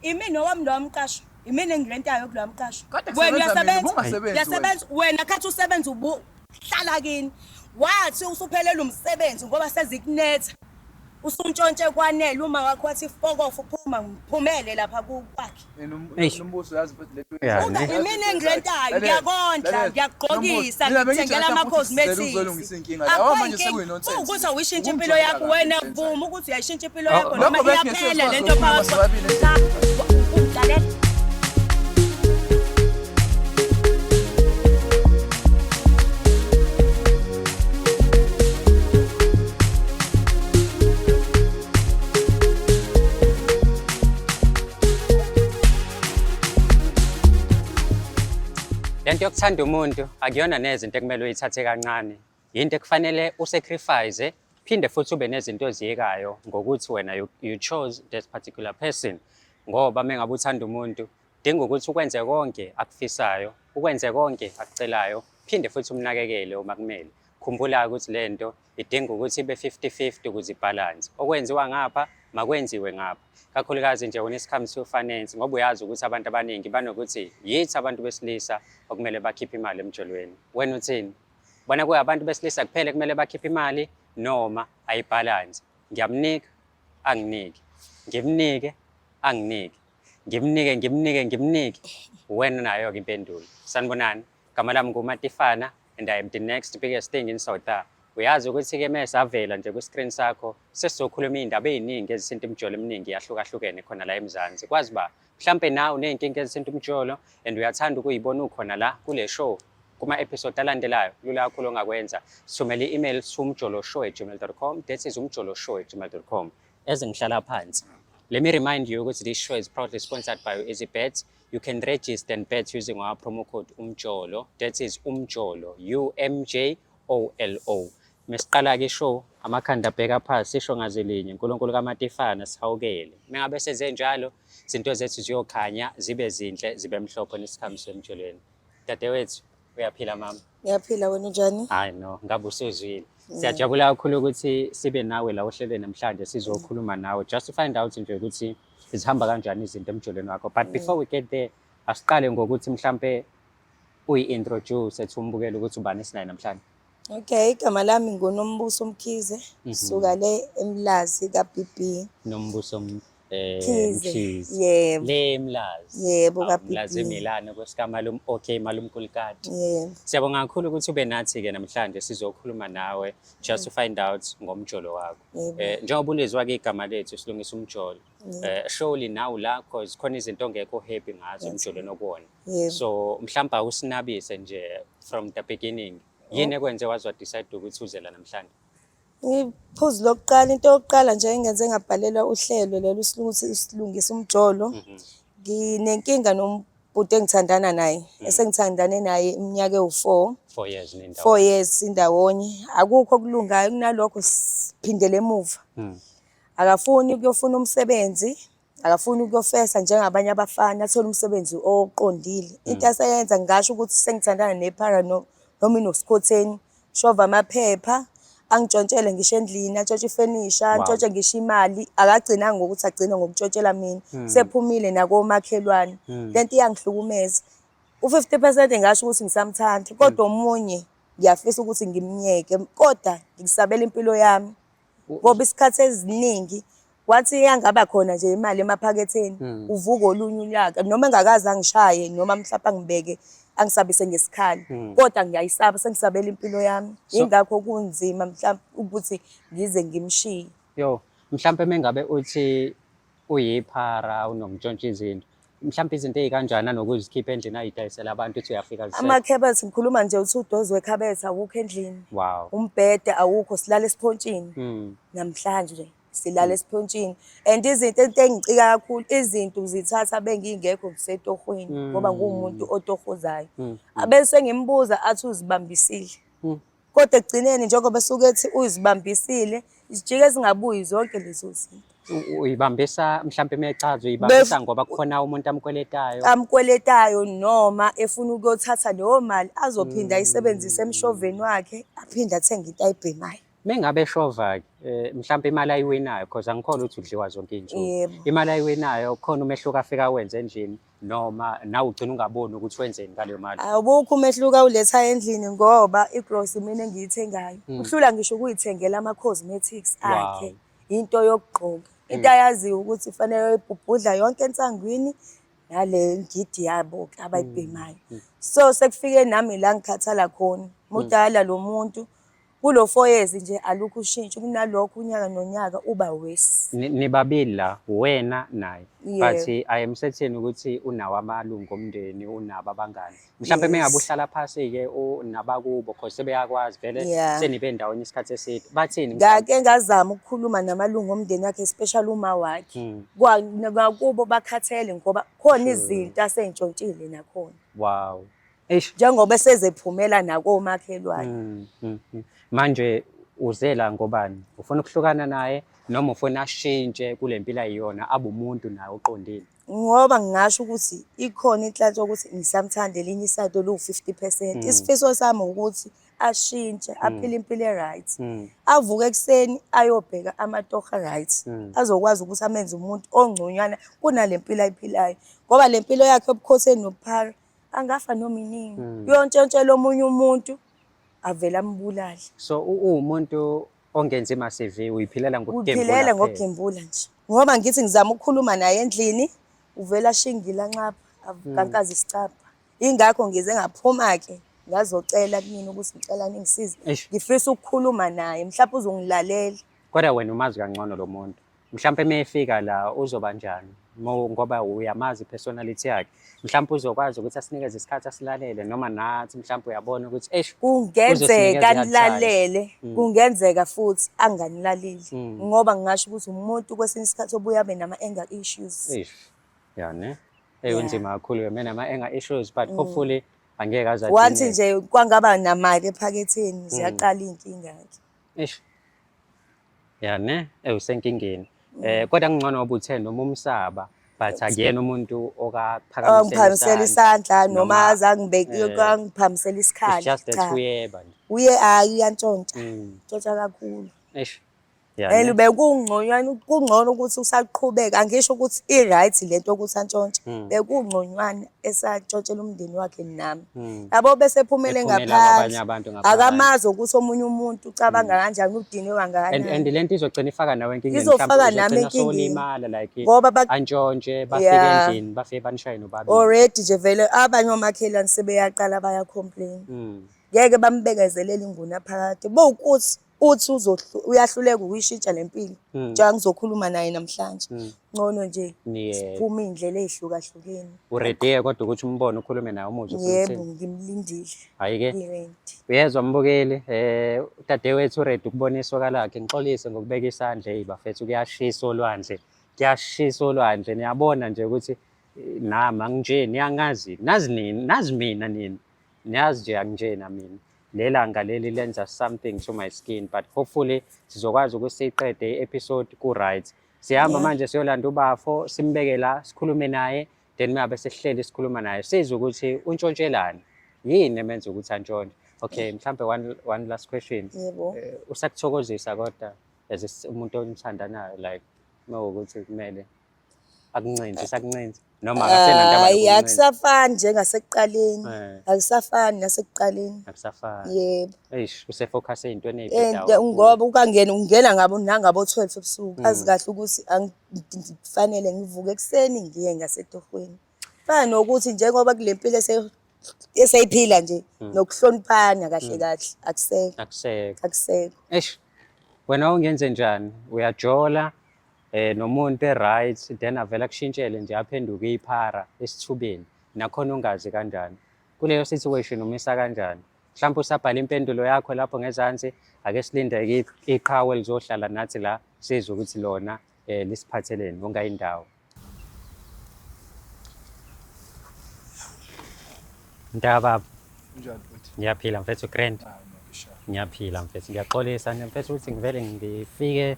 imini owami lo wamqasho imini engirentayo kulo wamqasho Wena uyasebenza wena khathi usebenza ubuhlala kini wathi usuphelele umsebenzi ngoba sezikunetha usuntshontshe kwanele uma wakho wathi fokofu ngiphumele lapha kwakhe nombuso yazi futhi imini engirentayo ngiyakondla ngiyakugqokisa ngithengela ama-cosmetics ukuthi awuyishintsha impilo yakho wena vuma ukuthi uyayishintsha impilo yakho noma iyaphela lento phakathi lento yokuthanda umuntu akuyona nezinto ekumele uyithathe kancane into ekufanele usacrifice phinde futhi ube nezinto oziyekayo ngokuthi wena you chose this particular person ngoba mengabe uthanda umuntu dinga ukuthi ukwenze konke akufisayo ukwenze konke akucelayo phinde futhi umnakekele uma kumele khumbula ukuthi lento idinga ukuthi ibe 50-50 ukuze ibalance okwenziwa ngapha makwenziwe ngapha kakhulukazi nje when it comes to finance ngoba uyazi ukuthi abantu abaningi banokuthi yithi abantu besilisa okumele bakhiphe imali emjolweni wena uthini bona kuyabantu besilisa kuphela kumele bakhiphe imali noma ayibalance ngiyamnika anginike ngimnike anginike ngimnike wena nayo ke impendulo sanibonani igama lami nguMatifana and I am the next biggest thing in South Africa uyazi ukuthi ke mesavela nje ku screen sakho sesizokhuluma indaba eziningi ezisinto imjolo eminingi yahlukahlukene khona la eMzansi kwazi ba mhlambe nawe uneyinkinga ezisinto imjolo and uyathanda ukuyibona ukhona la kule show kuma episode alandelayo lula kakhulu ongakwenza sithumela i-email umjoloshow@gmail.com that is umjoloshow@gmail.com ezingihlala phansi. Let me remind you ukuthi this show is proudly sponsored by EasyBet. You can register and bet using our promo code umjolo that is umjolo UMJOLO. Mesiqala ke show amakhanda abheka phansi sisho ngazelinye uNkulunkulu kaMatifana sihawukele mengabe senze njalo izinto zethu ziyokhanya zibe zinhle zibe mhlophe nesikhathi semjolweni dadewethu uyaphila mama ngiyaphila wena njani hayi no ngabe usuzwile siyajabula kakhulu ukuthi sibe nawe la ohlelweni namhlanje sizokhuluma nawe just to find out nje ukuthi izihamba kanjani izinto emjolweni wakho but before we get there asiqale ngokuthi mhlambe uyi-introduce ethi ukuthi ubani sinaye namhlanje. Okay, igama lami nguNombuso Mkhize, suka le eMlazi kaBB. Nombuso Mkhize. Yebo. Le eMlazi. Yebo kaBB. Mlazi eMilano kwesikamalo okay malumkhulukati. Yebo. Siyabonga kakhulu ukuthi ube nathi ke namhlanje sizokhuluma nawe just to find out ngomjolo wakho. Njengoba ulizwa ke igama lethu silungisa umjolo. Surely now la because khona izinto ongekho happy ngazo umjolweni okuwona. So mhlamba usinabise nje from the beginning. Yini ekwenze wazwa decide ukuthi uze la namhlanje? Iphuzu lokuqala into yokuqala nje engenze ngabhalelwa uhlelo lelo silungisa umjolo. Nginenkinga nombhuti engithandana naye. Esengithandane naye iminyaka ewu4. 4 years nendawo. 4 years indawonye. Akukho kulungayo kunalokho siphindele emuva. Akafuni ukuyofuna umsebenzi, akafuni ukuyofesa njengabanye abafana athola umsebenzi oqondile. Into aseyenza ngisho ukuthi sengithandana nephara noma inosikhotheni shova amaphepha angitshontshele ngisho endlini atshontshe ifurniture antshontshe ngisho imali akagcinanga ngokuthi agcine ngokutshontshelwa mina sephumile nakomakhelwane lento iyangihlukumeza u50% ngasho ukuthi ngisamthanda kodwa omunye ngiyafisa ukuthi ngimnyeke kodwa ngisabela impilo yami ngoba isikhathi eziningi wathi yangaba khona nje imali emaphaketheni uvuka olunye unyaka noma engakazi angishaye noma mhlawumbe angibeke angisabise ngesikhali kodwa ngiyayisaba sengisabela impilo yami ingakho kunzima mhlawumbe ukuthi ngize ngimshiye yo mhlawumbe mengabe uthi uyiphara unomntshontsha izinto mhlawumbe izinto ezikanjani nokuzikhipha endlini ayidayisela abantu uthi uyafika amakhabethe ngikhuluma nje uthi udozi wekhabethe awukho endlini umbhede awukho silala esiphontshini namhlanje silala esiphontshini and izinto engicika kakhulu izinto zithatha bengingekho ngisetohweni ngoba ngumuntu otohozayo abese ngimbuza athi uzibambisile kodwa egcineni njengoba sukethi uzibambisile isijike ezingabuyi zonke lezo zinto uyibambisa mhlawumbe mechazo uyibambisa ngoba kukhona umuntu amkweletayo noma efuna ukuyothatha leyo mali azophinda ayisebenzise emshoveni wakhe aphinda athenga into ayibhemayo mengabe shova mhlawumbe imali ayiwinayo because angikholwa ukuthi udliwa zonke iy'nsuku. Yebo. Imali ayiwinayo khona umehluko afika wenze endlini noma nawe ugcina ungaboni ukuthi wenzeni ngaleyo mali. Awukho umehluko awuletha endlini ngoba igrocery mina engiyithengayo uhlula ngisho ukuyithengela ama-cosmetics akhe, into yokugqoka. Into ayaziyo ukuthi fanele ibhubhudla yonke ensangweni nale ngidi yabo abayibhemayo. So sekufike nami la ngikhathala khona. Mudala lo muntu kulo 4 years nje alukho ushintsho kunalokho unyaka nonyaka uba worse. Nibabili la wena naye. Yeah. But I am certain ukuthi unawo amalungu omndeni unabo abangani. Mhlawumbe mengabe uhlala phansi ke nabakubo because sebeyakwazi vele Yeah. senibe endaweni isikhathi eside. Bathini? Ngake ngazama ukukhuluma namalungu omndeni wakhe especially uma wakhe. Kwakubo bakhathele ngoba khona izinto aseyintshontshile nakhona. Wow. Eish. Njengoba sezephumela nakomakhelwane. Manje uzela ngobani? Ufuna ukuhlukana naye noma ufuna ashintshe kule mpilo ayiyona abe umuntu naye oqondile? Ngoba ngingasho ukuthi ikhona inhlanhla ukuthi ngisamthanda elinye isado lu-50%. Isifiso sami ukuthi ashintshe aphile impilo e-right. Avuke ekuseni ayobheka amatoha right. Azokwazi ukuthi amenze umuntu ongconywana kunale mpilo ayiphilayo. Ngoba le mpilo yakhe obukhoseni nobuphara angafa noma iningi. Yontshontshela omunye umuntu avela ambulali. So umuntu ongenza ima-CV uyiphilela ngokugembula. Uphilela ngokugembula nje. Ngoba ngithi ngizama ukukhuluma naye endlini uvela shingila nxapha akankaza isicapha. Ingakho ngize ngaphuma ke ngazocela kumina ukuthi ngicela ningisize. Ngifisa ukukhuluma naye mhlawumbe uzongilalela. Kodwa wena umazi kangcono lo muntu. Mhlawumbe mefika la uzoba njani? Ngoba uyamazi personality yakhe. Mhlawumbe uzokwazi ukuthi asinikeze isikhathi asilalele noma nathi mhlawumbe uyabona ukuthi kungenzeka nilalele, kungenzeka futhi anganilaleli. Ngoba ngingasho ukuthi umuntu kwesinye isikhathi obuya abe nama-anger issues. Ya ne? Unzima kakhulu mina ama-anger issues but hopefully angeke azathi. Wathi nje kwangaba namali ephaketheni ziyaqala iy'nkinga-ke. Ya ne? Usenkingeni. Kodwa ngcono ngoba uthe noma umsaba but akuyena umuntu ongiphakamisela isandla noma azangiphakamisela isikhala. It's just that uyeba nje. Uyantshontsha. Ntshontsha kakhulu. Yeah. Bekungcono ukuthi usaqhubeka angisho ukuthi i-right lento ukuthi antshontshe. Bekungconywana esantshontshelwa umndeni wakhe nami. Yabo bese ephumele ngaphansi. Akamazi ukuthi omunye umuntu ucabanga kanjani udinwe kangakanani. And lento izogcina ifaka nawe enkingeni. Izofaka nami enkingeni. Ngoba antshontshe bafike endlini bafike banishaye nobabili. Already nje vele abanye omakhelwane sebeyaqala baya complain. Ngeke bambekezelele inguna phakathi. Bowukuthi uthi uyahluleka ukuyishintsha lempilo. Njengoba ngizokhuluma naye namhlanje. Ngcono nje siphume indlela ezihlukahlukene. Urediye kodwa ukuthi umbono ukhulume naye umuzwe futhi. Yebo ngimlindile. Hayike. Uyezwa mbukeli udadewethu uredi ukubona isoka lakhe ngixolise ngokubeka isandla bafethu kuyashisa olwandle. Kuyashisa olwandle niyabona nje ukuthi nama nje niyangazi nazi mina nini. Niyazi nje anginjena mina. Lelanga leli lenza something to my skin but hopefully sizokwazi ukuthi siqede i-episode ku-right. Sihamba manje siyolanda ubafo simbeke la sikhulume naye then mabe sesihleli sikhuluma naye sizwe ukuthi untshontshelani yini emenza ukuthi antshontshe. Okay, mhlambe one last question. Usakuthokozisa kodwa as umuntu omthandanayo like mawukuthi kumele akuncinze sakuncinze noma akasenandaba hayi akusafani njengasekuqaleni. Akusafani nasekuqaleni. Akusafani. Yebo. Usefocus ey'ntweni ey'bhedayo. Ngoba ungena nangabo 12 ebusuku azi kahle ukuthi kufanele ngivuke ekuseni ngiye ngasetohweni. Fana nokuthi njengoba kule mpilo eseyiphila nje nokuhloniphana kahle kahle akusekho. Wena ungenze njani? Uyajola nomuntu e-right then avela kushintshele nje aphenduke iphara esithubeni nakhona ungazi kanjani kuleyo situation umisa kanjani? Mhlawumbe usabhala impendulo yakho lapho ngezansi ake silinde iqhawe lizohlala nathi la sizwe ukuthi lona lisiphatheleni ungayindawo. Ndaba ngiyaphila mfethu grand. Ngiyaphila mfethu ngiyaxolisa mfethu ukuthi ngivele ngifike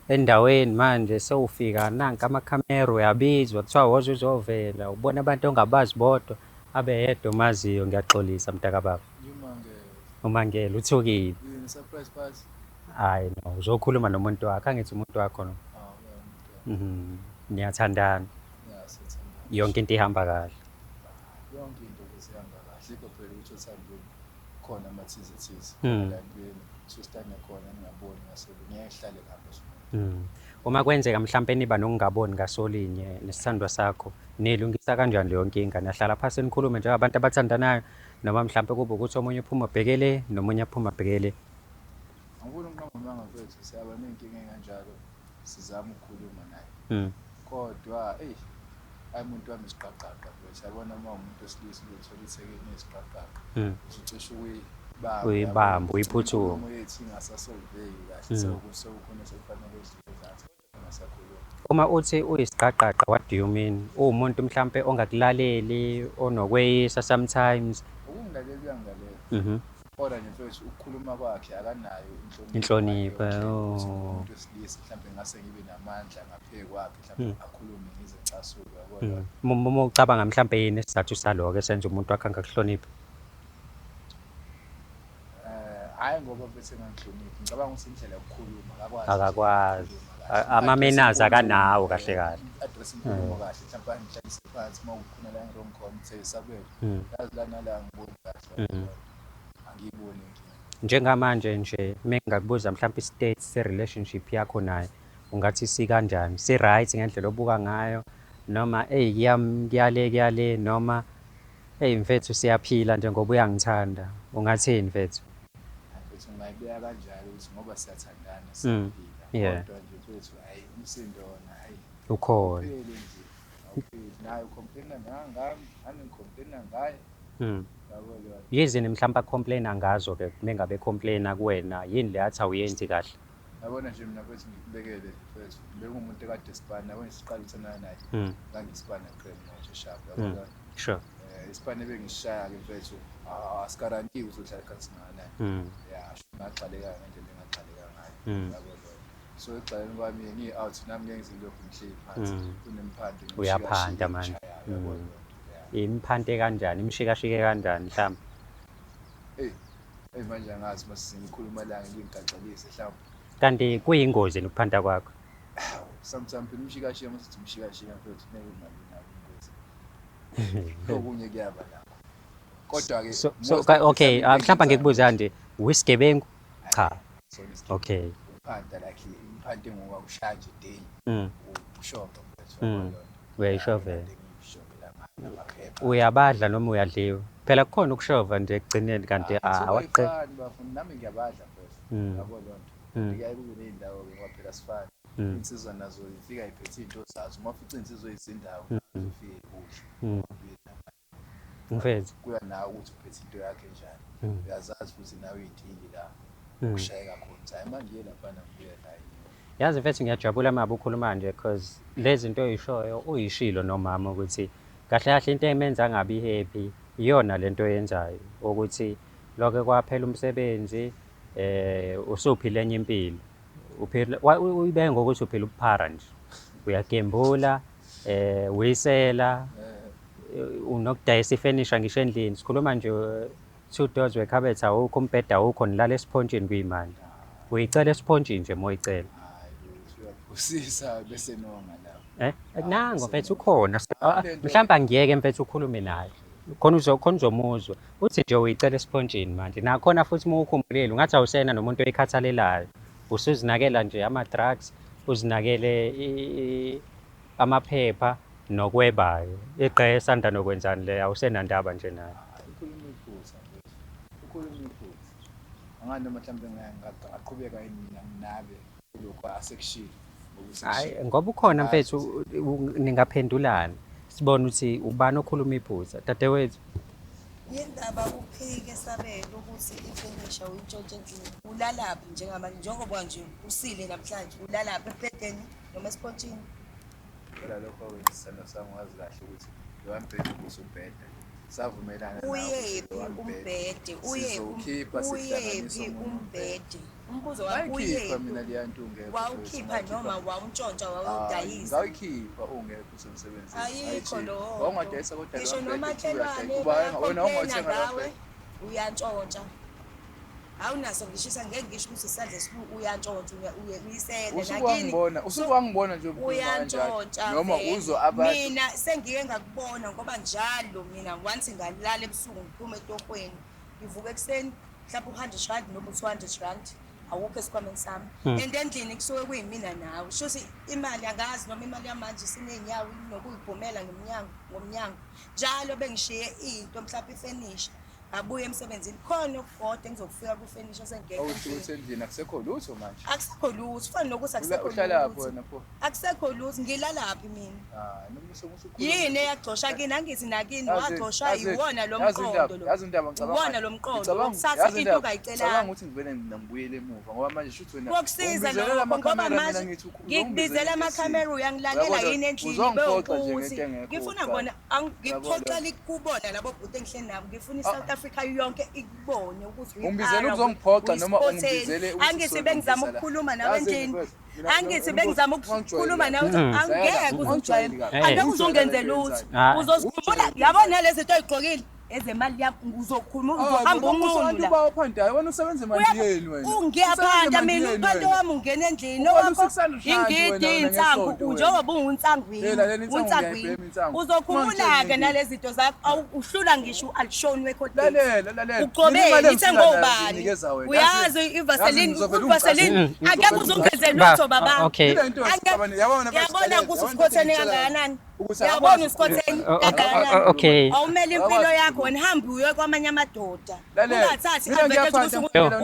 endaweni manje sewufika nanka amakhamera uyabizwa kuthiwa woze uzovela ubona abantu ongabazi bodwa abe yedwa omaziyo. Ngiyaxolisa mntaka baba. Umangele uthukile. Surprise party. Hayi no, uzokhuluma nomuntu wakho, angithi umuntu wakho no. Niyathandana. Yonke into ihamba kahle. Yonke into besihamba kahle. Ikho phela ukuthi uthando khona amathize thize. La empilweni susitane khona ngingaboni ngasolo. Ngeke hlale ngapha. Uma kwenzeka mhlampe niba nokungaboni ngasolinye nesithandwa sakho, nilungisa kanjani leyo nkinga? Nahlala phansi nikhulume njengabantu abathandanayo noma mhlampe kube ukuthi omunye uphuma abhekele nomunye aphuma abhekele? Angikubona ukunqoma mangafethu siyaba nenkinga enganjalo sizama ukukhuluma naye. Kodwa umuntu wami isiqaqaqa mfethu yabona uma umuntu wesilisa uyothola ithekeni isiqaqaqa usucisha uyibamba uyiphuthuma. Uma yethi ingasasolveki kahle sekukhona sekufanele uzizathu ngasakhuluma. Uma uthi uyisiqaqaqa, what do you mean? Umuntu mhlampe ongakulaleli, onokweyisa sometimes? Ukungilalela uyangilalela. Kodwa nje mfethu ukukhuluma kwakhe akanayo inhlonipho. Umuntu wesilisa mhlampe ngase ngibe namandla ngaphe kwakhe mhlampe akhulume ngize ngicasuke yabona. Uma ucabanga mhlampe yini isizathu saloko esenza umuntu wakhe angakuhloniphi? Hayi ngoba bese ngangihloniphi, ngicabanga ukuthi indlela yokukhuluma akakwazi. Amamenazi akanawo kahle kahle. Address inkulumo kahle mhlampe angihlalise phansi uma kukhona la ngirong khona say sabela. Yazi lana la ngiboni kahle. Angiyiboni inkinga. Njengamanje nje mengakubuza mhlampe i-state se-relationship yakho naye, ungathi sikanjani? Si-right ngendlela obuka ngayo noma kuyale noma mfethu siyaphila njengoba uyangithanda? Ungathini mfethu? Mfethu ngingayibeka kanjalo ukuthi ngoba siyathandana siyaphila. Kodwa nje mfethu hayi umsindo wona hayi ukhona. Phele nje. Awupheli naye ucomplaina ngami, nami ngicomplaina ngaye. Yizini mhlawumbe acomplaina ngazo-ke mengabe ecomplaina kuwena, yini le athi awuyenzi kahle? Yabona nje mina mfethu ngikubekele mfethu, bengumuntu ekade sipana, yabona siqala ukuthandana naye ngangisipana krem nje sharp yabona. Sure. Isipane bengisishaya-ke mfethu asikarantiwe ukuthi uhlala khansi nganaye. Ngaqaleka ngendlela engaqaleka ngayo yabona. So ekugcineni kwami ngi-out nami ngeke ngizilokhu ngihleli phansi kunempande uyaphanda manje. Imphante kanjani, imshikashike kanjani mhlawumbe? Manje angazi masikhuluma la ngingigagxelise mhlawumbe. Kanti kuyingozi ukuphanda kwakho? Sometimes imshikashike masithi imshikashike mfethu ngeke ungabi nayo. Okunye kuyaba lapho. Kodwa-ke okay, mhlawumbe ngikubuza nje, uyisigebengu? Cha. Okay. Uphanda like imphante ngokushaya nje daily. Ushova mfethu. Uyayishovela. Uyabadla noma uyadliwa? Phela kukhona ukushova nje ekugcineni kanti bafuna nami ngiyabadla mfethu. Yabo lonto. Ngiyake kube nezindawo-ke ngoba phela sifana. Insizwa nazo zifika iphethe into zazo. Uma ufica insizwa ezindawo uzofika ukudla. Mfethu. Kuya nawe ukuthi uphethe into yakhe njani. Uyazazi futhi nawe iy'dingi la kushayeka khona. Hayi manje lapha ngibuye la. Yazi mfethu ngiyajabula uma ukhuluma nje because lezi zinto oyishoyo uyishilo nomama ukuthi kahle kahle into emenza angabi happy iyona lento oyenzayo ukuthi lokho kwaphela umsebenzi usuphila enye impilo. Uphila uyibeke ngokuthi uphila ubuphara nje. Uyagembula uyisela unokudayisa ifurniture ngisho endlini. Sikhuluma nje 2 doors wekhabetha awukho, umbhede awukho, nilala esponjini kuyimali. Uyicela esponjini nje moyicela. Usisa bese nonga lapho. Nango mfethu ukhona. Mhlawumbe angiyeke mfethu ukhulume naye. Khona uzomuzwa. Uthi nje uyicela esponjini manje. Nakhona futhi uma ukhumbulile ungathi awusena nomuntu oyikhathalelayo. Usuzinakela nje ama-drugs, uzinakele amaphepha nokwebayo. Igqe esanda nokwenzani le awusenandaba nje naye. Ukhuluma iphutha mfethu. Ukhuluma iphutha. Angani noma mhlawumbe ngaqhubeka mina nginabe lokho asekushilo. Hayi ngoba ukhona mfethu ningaphendulana. Sibona ukuthi ubani okhuluma iphutha. Dadewethu. Yindaba uphike sabela ukuthi ifurniture uyintshontshe endlini. Ulalaphi njengamanje njengoba nje usile namhlanje ulalaphi ebhedeni noma esponjini? Phela lokho wesithando sami wazi kahle ukuthi lo wambhede usubheda. Savumelana nawe. Uyephi umbhede? Uyephi umbhede? Umbuzo wakho uyephi? Mina liyanto ungekho. Wawukhipha noma wawuntshontsha wawudayisa? Ngawukhipha ungekho usemsebenzini. Ayikho lo. Wawungadayisa kodwa ngisho noma wena ungothenga ngawe uyantshontsha. awunaso ngishisa ngeke ngisho ukuthi isandla esibuku uyantshontsha uyisele usukwangibona nje uyantshontsha noma uzwa abantu mina sengike ngakubona ngoba njalo mina once ngalala ebusuku ngiphume etohweni ngivuka ekseni mhlawumbe u100 rand noma u200 rand awukho esikhwameni sami and endlini kusuke kuyimina nawe shuthi imali angazi noma imali yamanje sinenyawo nokuyiphumela ngomnyango njalo bengishiye into mhlawumbe ifurniture abuye emsebenzini khona ukugoda engizokufika kufurniture sengeke ukuthi endlini akusekho lutho manje akusekho lutho fana nokuthi akusekho lutho akusekho lutho ngilalaphi mina noma usukhuluma yini eyagcosha kini angithi nakini wagcoshwa yiwona lo mqondo lo yazi indaba yiwona lo mqondo ukuthatha into ongayicela ngicabanga ukuthi ngivele ngibuyele emuva ngoba manje shuthi wena ngokusiza lokho ngoba manje ngikubizela amakhamera uyangilalela yini endlini bewukuthi ngifuna ngona ngiphoxela ikubona labo bhuti engihleni nabo ngifuna iSouth Africa yonke ikubone ukuthi ungibizela ukuzongiphoxa noma ungibizele angithi bengizama ukukhuluma nawe endlini angithi bengizama ukukhuluma nawe angeke uzojwayela angeke uzongenze lutho uzosikhuluma yabona lezi zinto oyigqokile ezemali yakho uzokhuluma uzohamba unqula uba uphandayo wena usebenza imali yenu wena ungiyaphanda mina uphando wami ungena endlini wakho ingidi insangu njengoba ungunsangwini uzokhuluma ke nalezi zinto zakho uhlula ngisho alishoni wekhodi lalela ugqobele ithe ngobani uyazi ivaseline akeke uzongeze lutho baba yabona kusikhothene kangakanani yabona usikhothene kangakanani awumele impilo yakho wena hamba uye kwamanye amadoda ungathathi advantage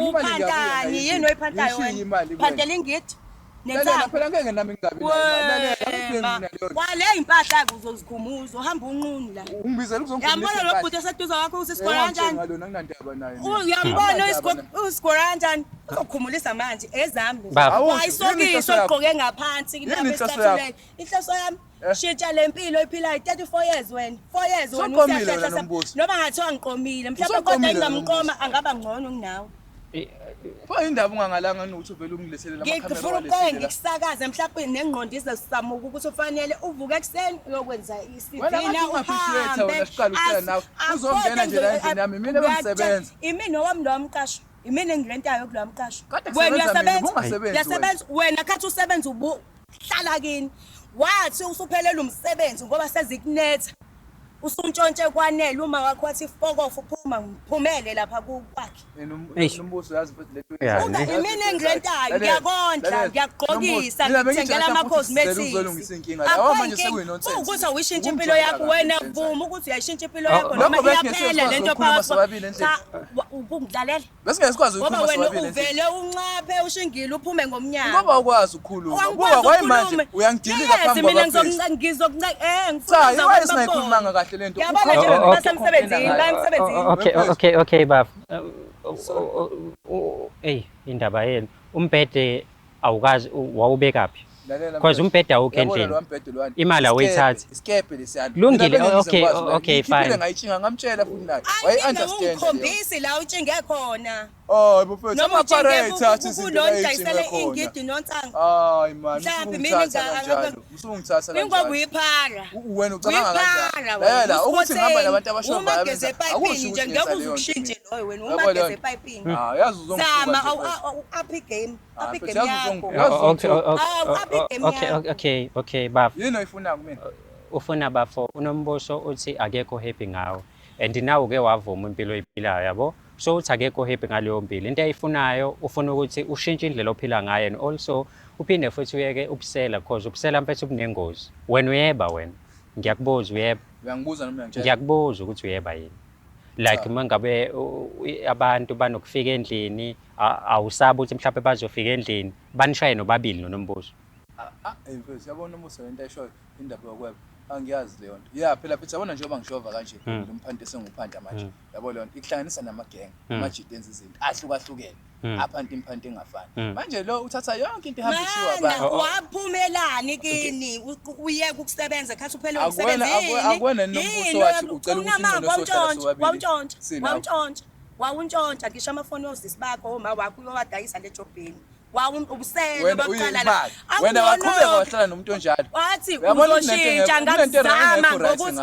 uphantani yini oyiphantayo wena phantela ingidi lalela phela ngeke nami ngingabi lalela wale impahla uzozikhumuza uhamba unqunu la ungibizela ukuzongibizela yambona lo bhuti eseduza wakho usisikora kanjani ngalona kunandaba naye uyambona usisikora kanjani uzokhumulisa manje ezami wayisokisho ogqoke ngaphansi lapha esithathulela inhloso yami shintsha lempilo iphilayo 34 years wena 4 years wena usiyahla noma ngathiwa ngiqomile mhlawumbe kodwa engamqoma angaba ngcono kunawe pho indaba ungangalanga nokuthi vele ungileselela amakhamera ngifuna ukuqoka ngikusakaze mhlawumbe nengqondo izesamuka ukuthi ufanele uvuke ekseni uyokwenza isivina uhambe uzongena nje la endlini yami mina bengisebenza imini owami lo wamqasho imini engirentayo kulo wamqasho wena uyasebenza wena khathi usebenza ubuhlala kini wathi usuphelele umsebenzi ngoba sezikunetha usuntshontshe kwanele uma wakho wathi fokofu uphuma ngiphumele lapha kwakhe nombuso yazi futhi imini engirentayo ngiyakondla ngiyagqokisa ngithengela ama-cosmetics ukuthi awuyishintsha impilo yakho wena vuma ukuthi uyayishintsha impilo yakho noma iyaphela lento ungilalela bese sikwazi ngoba wena uvele unqaphe ushingile uphume ngomnyango ngoba ukwazi ukukhuluma buka kwayimanje uyangidilika phambi kwabafethu mina ngizokuna ngifuna ukukhuluma kahle lento okay baf indaba yenu umbhede awukazi wawubekaphi because umbhede awukho endlini imali awuyithathi isikebhe lesiyana lungile okay fine ngayichinga ngamtshela futhi naye wayi understand ukhombisi la utshinge khona bufethu ama-operator athi izinto ayichinge ingidi nonsango hayi man usungithatha ingoba uyiphara wena ucabanga kanjani lela ukuthi ngihamba nabantu abashomba umageze epayipini nje ngeke uzukushintshe loyo wena umageze epayipini yazi uzongizama up game yakho okay baf yini oyifuna kumina ufuna bafo unombuso uthi akekho happy ngawo and nawo ke wavuma impilo oyiphilayo yabo so uthi akekho happy ngaleyo mpilo into ayifunayo ufuna ukuthi ushintshe indlela ophila ngayo and also uphinde futhi uyeke ubusela because ubusela mfethu bunengozi wena uyeba wena ngiyakubuza uyeba uyangibuza noma uyangitshela ngiyakubuza ukuthi uyeba yini like mangabe abantu banokufika endlini awusaba ukuthi mhlawumbe bazofika endlini banishaye nobabili nonombuso mfethu yabona umbuso lento ayishoyo indaba yokweba angiyazi leyo nto ya phela phethu yabona njengoba ngishova kanje lomphanti esenguphanda manje yabo leyo nto ikuhlanganisa namagenge amajidi enza izinto ahlukahlukene aphanti imphanti engafani manje lo uthatha yonke into ihamba ishiwa abantu waphumelani kini uyeke ukusebenza khathi uphele umsebenzini akwena nombuso wathi ucela ukuthi wawuntshontsha ngisho amafoni osisi bakho oma wakho uyowadayisa le jobheni Ubusele Wena uyimali. Wena waqhubeka wahlala nomuntu onjalo. Wathi Uyabona uzoshintsha ngakuzama ngokuthi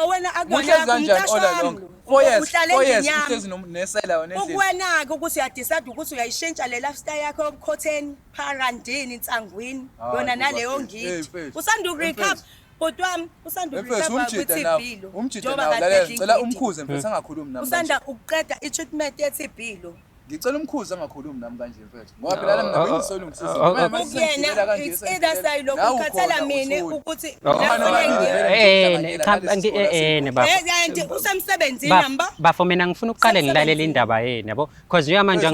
wena Uhlezi kanjani all along? 4 years uhlezi nesela wena endlini. Ukuwena-ke ukuthi uyadecide ukuthi uyayishintsha le lifestyle yakho yobukhotheni pharandini insangwini yona naleyo ngidi usanda ukurecover kodwa wami usanda ukurecover kwi-TB lo umjida nawo lalela ngicela umkhuze mfethu angakhulumi nami usanda ukuqeda i-treatment ye-TB lo ngicela umkhuze angakhulumi nami kanje mfethu ngoba phela la mina bengisolungisisa ukuyena it's either side lokhu ukhathela mina ukuthi usemsebenzini namba bafo mina ngifuna ukuqale ngilalela indaba yeni yabo because uyamanje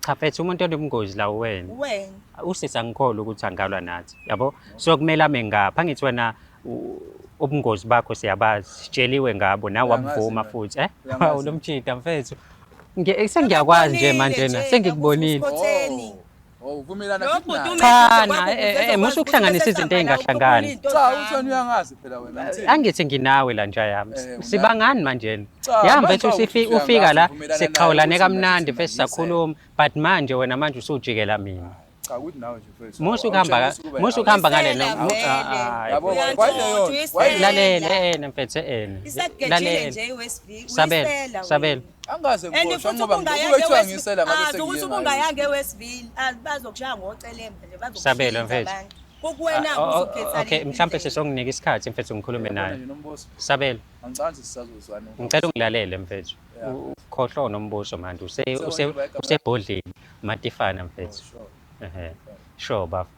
cha mfethu umuntu onobungozi la wena usisa ngikholwa ukuthi angalwa nathi yabo so kumele ame ngapha angithi wena ubungozi bakho siyabazi sitsheliwe ngabo nawe wabuvuma futhi ulomjida mfethu sengiyakwazi nje manje na sengikubonile uvumelana cha musu ukuhlanganisa izinto ezingahlangani cha uthoni uyangazi phela wena angithi nginawe la nja yami sibangani manje yami mfethu ufika la siqhawulane kamnandi mfethu sakhuluma but manje wena manje usujikela mina cha ukuthi nawe nje mfethu musu ukuhamba ngale yabo lalela mfethu lalela sabela angaze ngoshwa ngoba ngokuthiwa ngisela ngabe sengiyena ukuthi ubungayange eWestville bazokushaya ngocelembe nje bazokushaya sabela mfethu kukuwena uzokhetha okay mhlambe sesonginike isikhathi mfethu ngikhulume naye sabela angicazi sisazozwana ngicela ungilalele mfethu ukhohlwa nombuso manje usebhodleni matifana mfethu sure baba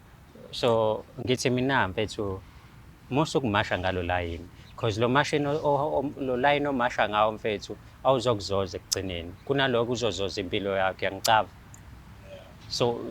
so ngithi mina mfethu musu kumasha ngalo line because lo mashini lo line omasha ngawo mfethu awuzokuzoza ekugcineni kunaloko uzozoza impilo yakhe yangicava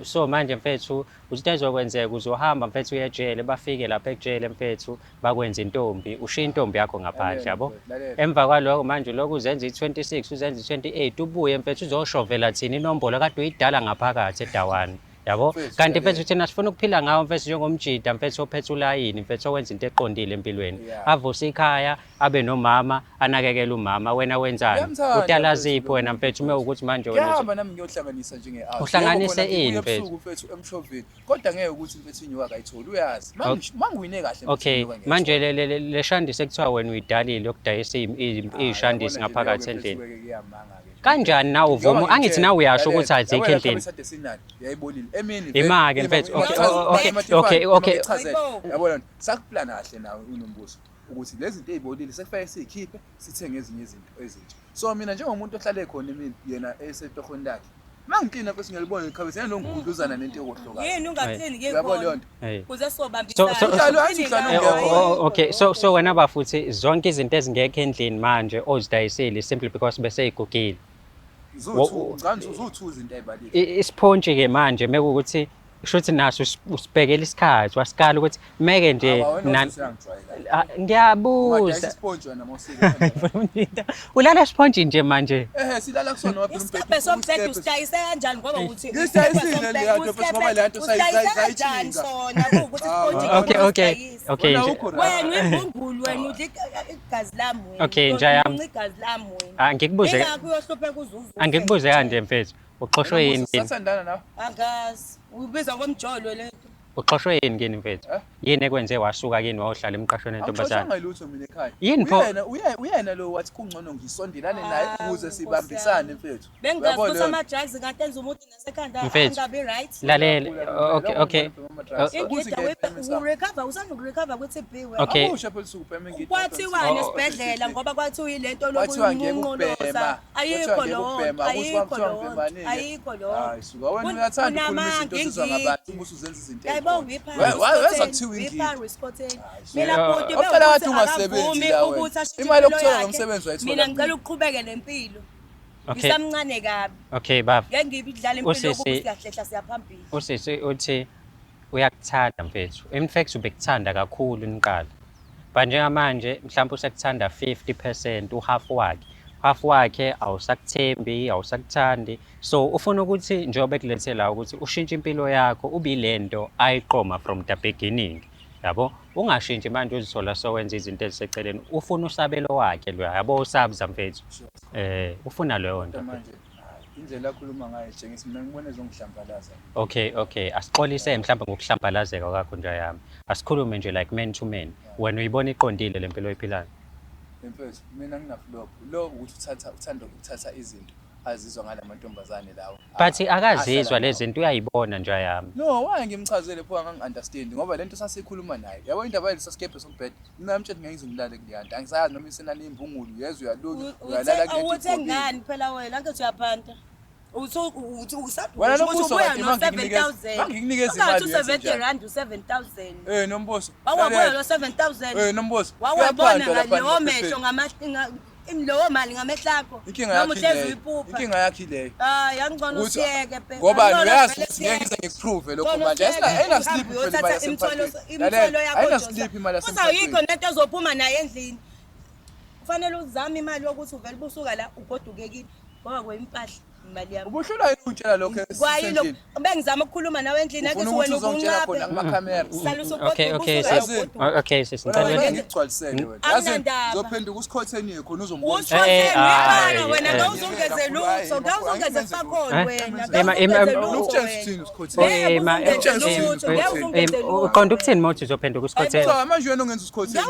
so manje mfethu uthi ezokwenzeka uzohamba mfethu uyejele bafike lapha ejele mfethu bakwenza intombi ushiya intombi yakho ngaphandle yabo emva kwaloko manje lokho uzenza i26 uzenza i28 ubuye mfethu uzoshovela thina inombolo kade uyidala ngaphakathi edawani yabo kanti mfethu thina sifuna ukuphila ngawo mfethu njengomjida mfethu ophethe ulayini mfethu owenza into eqondile empilweni avuse ikhaya abe nomama anakekela umama wena wenzani udala zipho wena mfethu uma ukuthi manje wena yahamba nami ngiyohlanganisa uhlanganise ini mfethu emshoveni kodwa ngeke ukuthi mfethu inyuka akayitholi uyazi mangiwine kahle okay manje le shandisi ekuthiwa wena uyidalile yokudayisa izishandisi ngaphakathi endlini kanjani nawe uvuma angithi nawe uyasho ukuthi azikho endlini yayibonile emini imake mfethu okay yabona sakuplana kahle nawe unombuso ukuthi lezi zinto ezibolile sekufanele sizikhiphe sithenge ezinye izinto ezintsha so mina njengomuntu ohlale khona yena esetohoni lakhe mangicina bese ngiyalibona ikhabese yena longudluzana nento yokuhloka yini ungathini ke khona kuze okay so wena bafuthi zonke izinto ezingekho endlini manje ozidayisile simply because bese igugile uzothuza into ezibalile isponge ke manje mekuthi shothi naso usibhekela isikhathi wasikala ukuthi meke nje ngiyabuza isponge wena mawusika ulala isponge nje manje silala kusona waphi umbhede sombhede usitayise kanjani ngoba uthi ngisayisile le yanto bese ngoba le yanto sayichinga sona ukuthi isponge okay wena uyimbungulu wena udla igazi lami wena okay nje yami igazi lami wena ngikubuze ngakho uyohluphe kuzuzu angikubuze kanje mfethu uxoshwe yini sathandana nawe angazi ubiza komjolo le uxoshwe yini kini mfethu yini ekwenze wasuka kini wayohlala emqashweni entombazana angilutho mina ekhaya yini uyena lo wathi kungcono ngisondelane naye ukuze sibambisane mfethu bengazi ukuthi ama drugs ngathi enza umuntu nasekhanda angabe right lalela okay recover usanda ukurecover kwi-TB okay usho phela usukubhema ngithi kwathiwa nesibhedlela ngoba kwathiwa ilento lokunqoloza ayikho lo hayi suka wena uyathanda ukukhuluma izinto sizwa ngabantu ubuso uzenza izinto weza kuthiwa inkingi mina futhi oqala wathi ungasebenzi la wena imali yokuthola ngomsebenzi wayithola mina ngicela ukuqhubeka nempilo ngisamncane kabi okay baba ngeke ngibidlala impilo ukuthi siyahlehla siyaphambili usisi uthi uyakuthanda mfethu in fact ubekuthanda kakhulu niqala manje manje mhlawumbe usekuthanda 50% half wakhe awusakuthembi awusakuthandi so ufuna ukuthi njengoba ekulethela ukuthi ushintshe impilo yakho ubilento ayiqoma from the beginning yabo ungashintshi manje uzithola sowenza izinto eziseceleni ufuna usabelo wakhe lo yabo usabza mfethu ufuna leyo nto manje indlela akhuluma ngayo Jengisi mina ngibona ezongihlambalaza. Okay, asixolise mhlawumbe ngokuhlambalazeka kwakho nje yami. Asikhulume nje like man to man. Wena uyibona iqondile lempilo oyiphilayo. Mfethu mina nginaflop lo ukuthi uthanda ukuthatha izinto azizwa ngalamantombazane lawo. But akazizwa lezi zinto uyayibona nje yami. No, why ngimchazele pho angangi-understand ngoba lento sasikhuluma naye. Yabo indaba yalesa skephe sombhede. Mina mthetho ngeke ngilale kuliyanto. Angisayazi noma isenani imvungulu yezwe uyaloku uyalala kulento. Uthe ngani phela wena angathi uyaphanta. Uthi Wena usabuza nombuso ubuya kade no 7000. manginikeza imali Ungathi 70 rand u7000. Nombuso. Wawabuya lo 7000. Nombuso. Wawabona ngaleyo mehlo lowo mali ngamehlo akho. Inkinga yakhe leyo. Hayi angcono usiyeke phela. Ngoba uyazi ukuthi ngeke ngize ngikuprove lokho manje. Ayina sleep phela imali imitholo yakho. Ayina sleep imali Uzayikho nento ezophuma naye endlini. Kufanele uzame imali yokuthi uvele busuka la ugodukekile ngoba kwempahla imali yakho. Ubuhlula yini utshela lokho esendlini? Kwayilo bengizama ukukhuluma nawe endlini ake wena ubunqaphe. Okay, sisicela. Ngigcwalisele wena. Yazi uzophenduka usikhotheni khona uzombona. Ushona wena ngawuzongeze lutho, ngawuzongeze fakhona wena. Uqonda ukuthini mothi uzophenduka usikhotheni? Manje wena ungenza usikhotheni.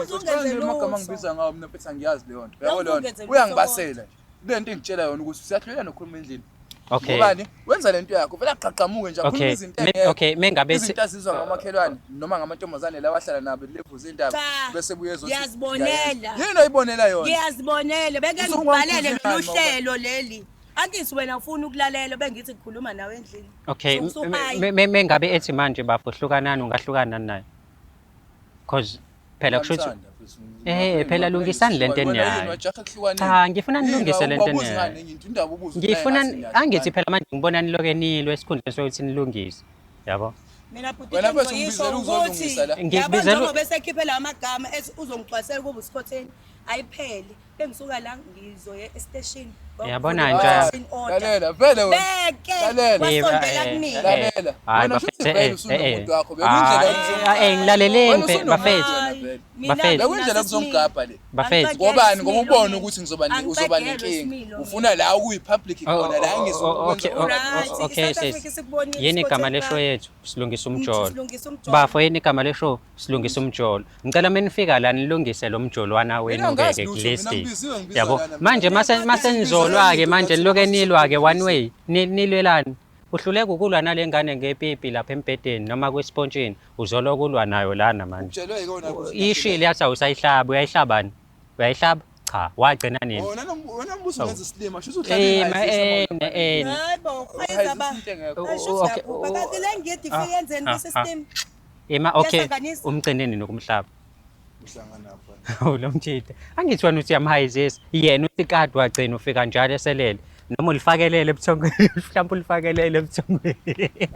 Amagama angibiza ngawo mina phethe angiyazi leyo nto. Yabo leyo nto. Uyangibasela. Lento engitshela yona ukuthi siyahlolela nokhuluma endlini. Okay. Ngobani? Wenza lento yakho vela aqhaqamuke nje akhuluma izinto Okay, mengabe izinto azizwa ngamakhelwane noma ngamantombazane la wahlala nabo levuza indaba bese buyezo. Ngiyazibonela. Yini oyibonela yona? Ngiyazibonela beke ngibhalele luhlelo leli. Angithi wena ufuna ukulalela bengithi ngikhuluma nawe endlini. Okay, mengabe ethi manje bafohlukanani ungahlukana naye? Cause phela kushuthi phela lungisani lento enayo. Cha, ngifuna nilungise lento enayo. Ngifuna angithi phela manje ngibona niloke nilwe esikhundleni sokuthi nilungise. Yabo? Mina bhuti ngiyisho ukuthi ngiyabona ngoba bese khiphe amagama ethi uzongixwasela kuba usikhotheni ayiphele bengisuka la ngizoye e-station. Yabona nje. Lalela vele wena. Wasondela kumina. Lalela. Wena ngilaleleni bafethu. Bekundlela kuzongigabha le. Bafethu. Ngobani ngoba ubone ukuthi uzoba nenkinga. Ufuna la kuyi-public khona la Okay, yini igama lesho yethu silungisa umjolo. Bafo yini igama lesho silungisa umjolo. Ngicela menifika la nilungise lo mjolwana wenu ngeke kulist. Yabo manje mase nizolwa-ke manje niloke nilwa-ke one way nilwelani. Uhluleka ukulwa nale ngane ngepipi lapha embhedeni noma kwispontshini uzoloka ulwa nayo lana manje. Ishile yathi awusayihlaba uyayihlabani? Uyayihlaba? Cha, wagcina nini? Wena mbuso ngenza islima shuthi Hayibo, khayizaba. Kanti le ngiyedi ifike yenzeni kwi-system. Okay, umcineni nokumhlaba. Lo mtshithe. Angithi wena uthi uyamhayizisa. Yena uthi kade wagcina ufika njalo eselele. Noma ulifakelele ebuthongweni, mhlawumbe ulifakelele ebuthongweni.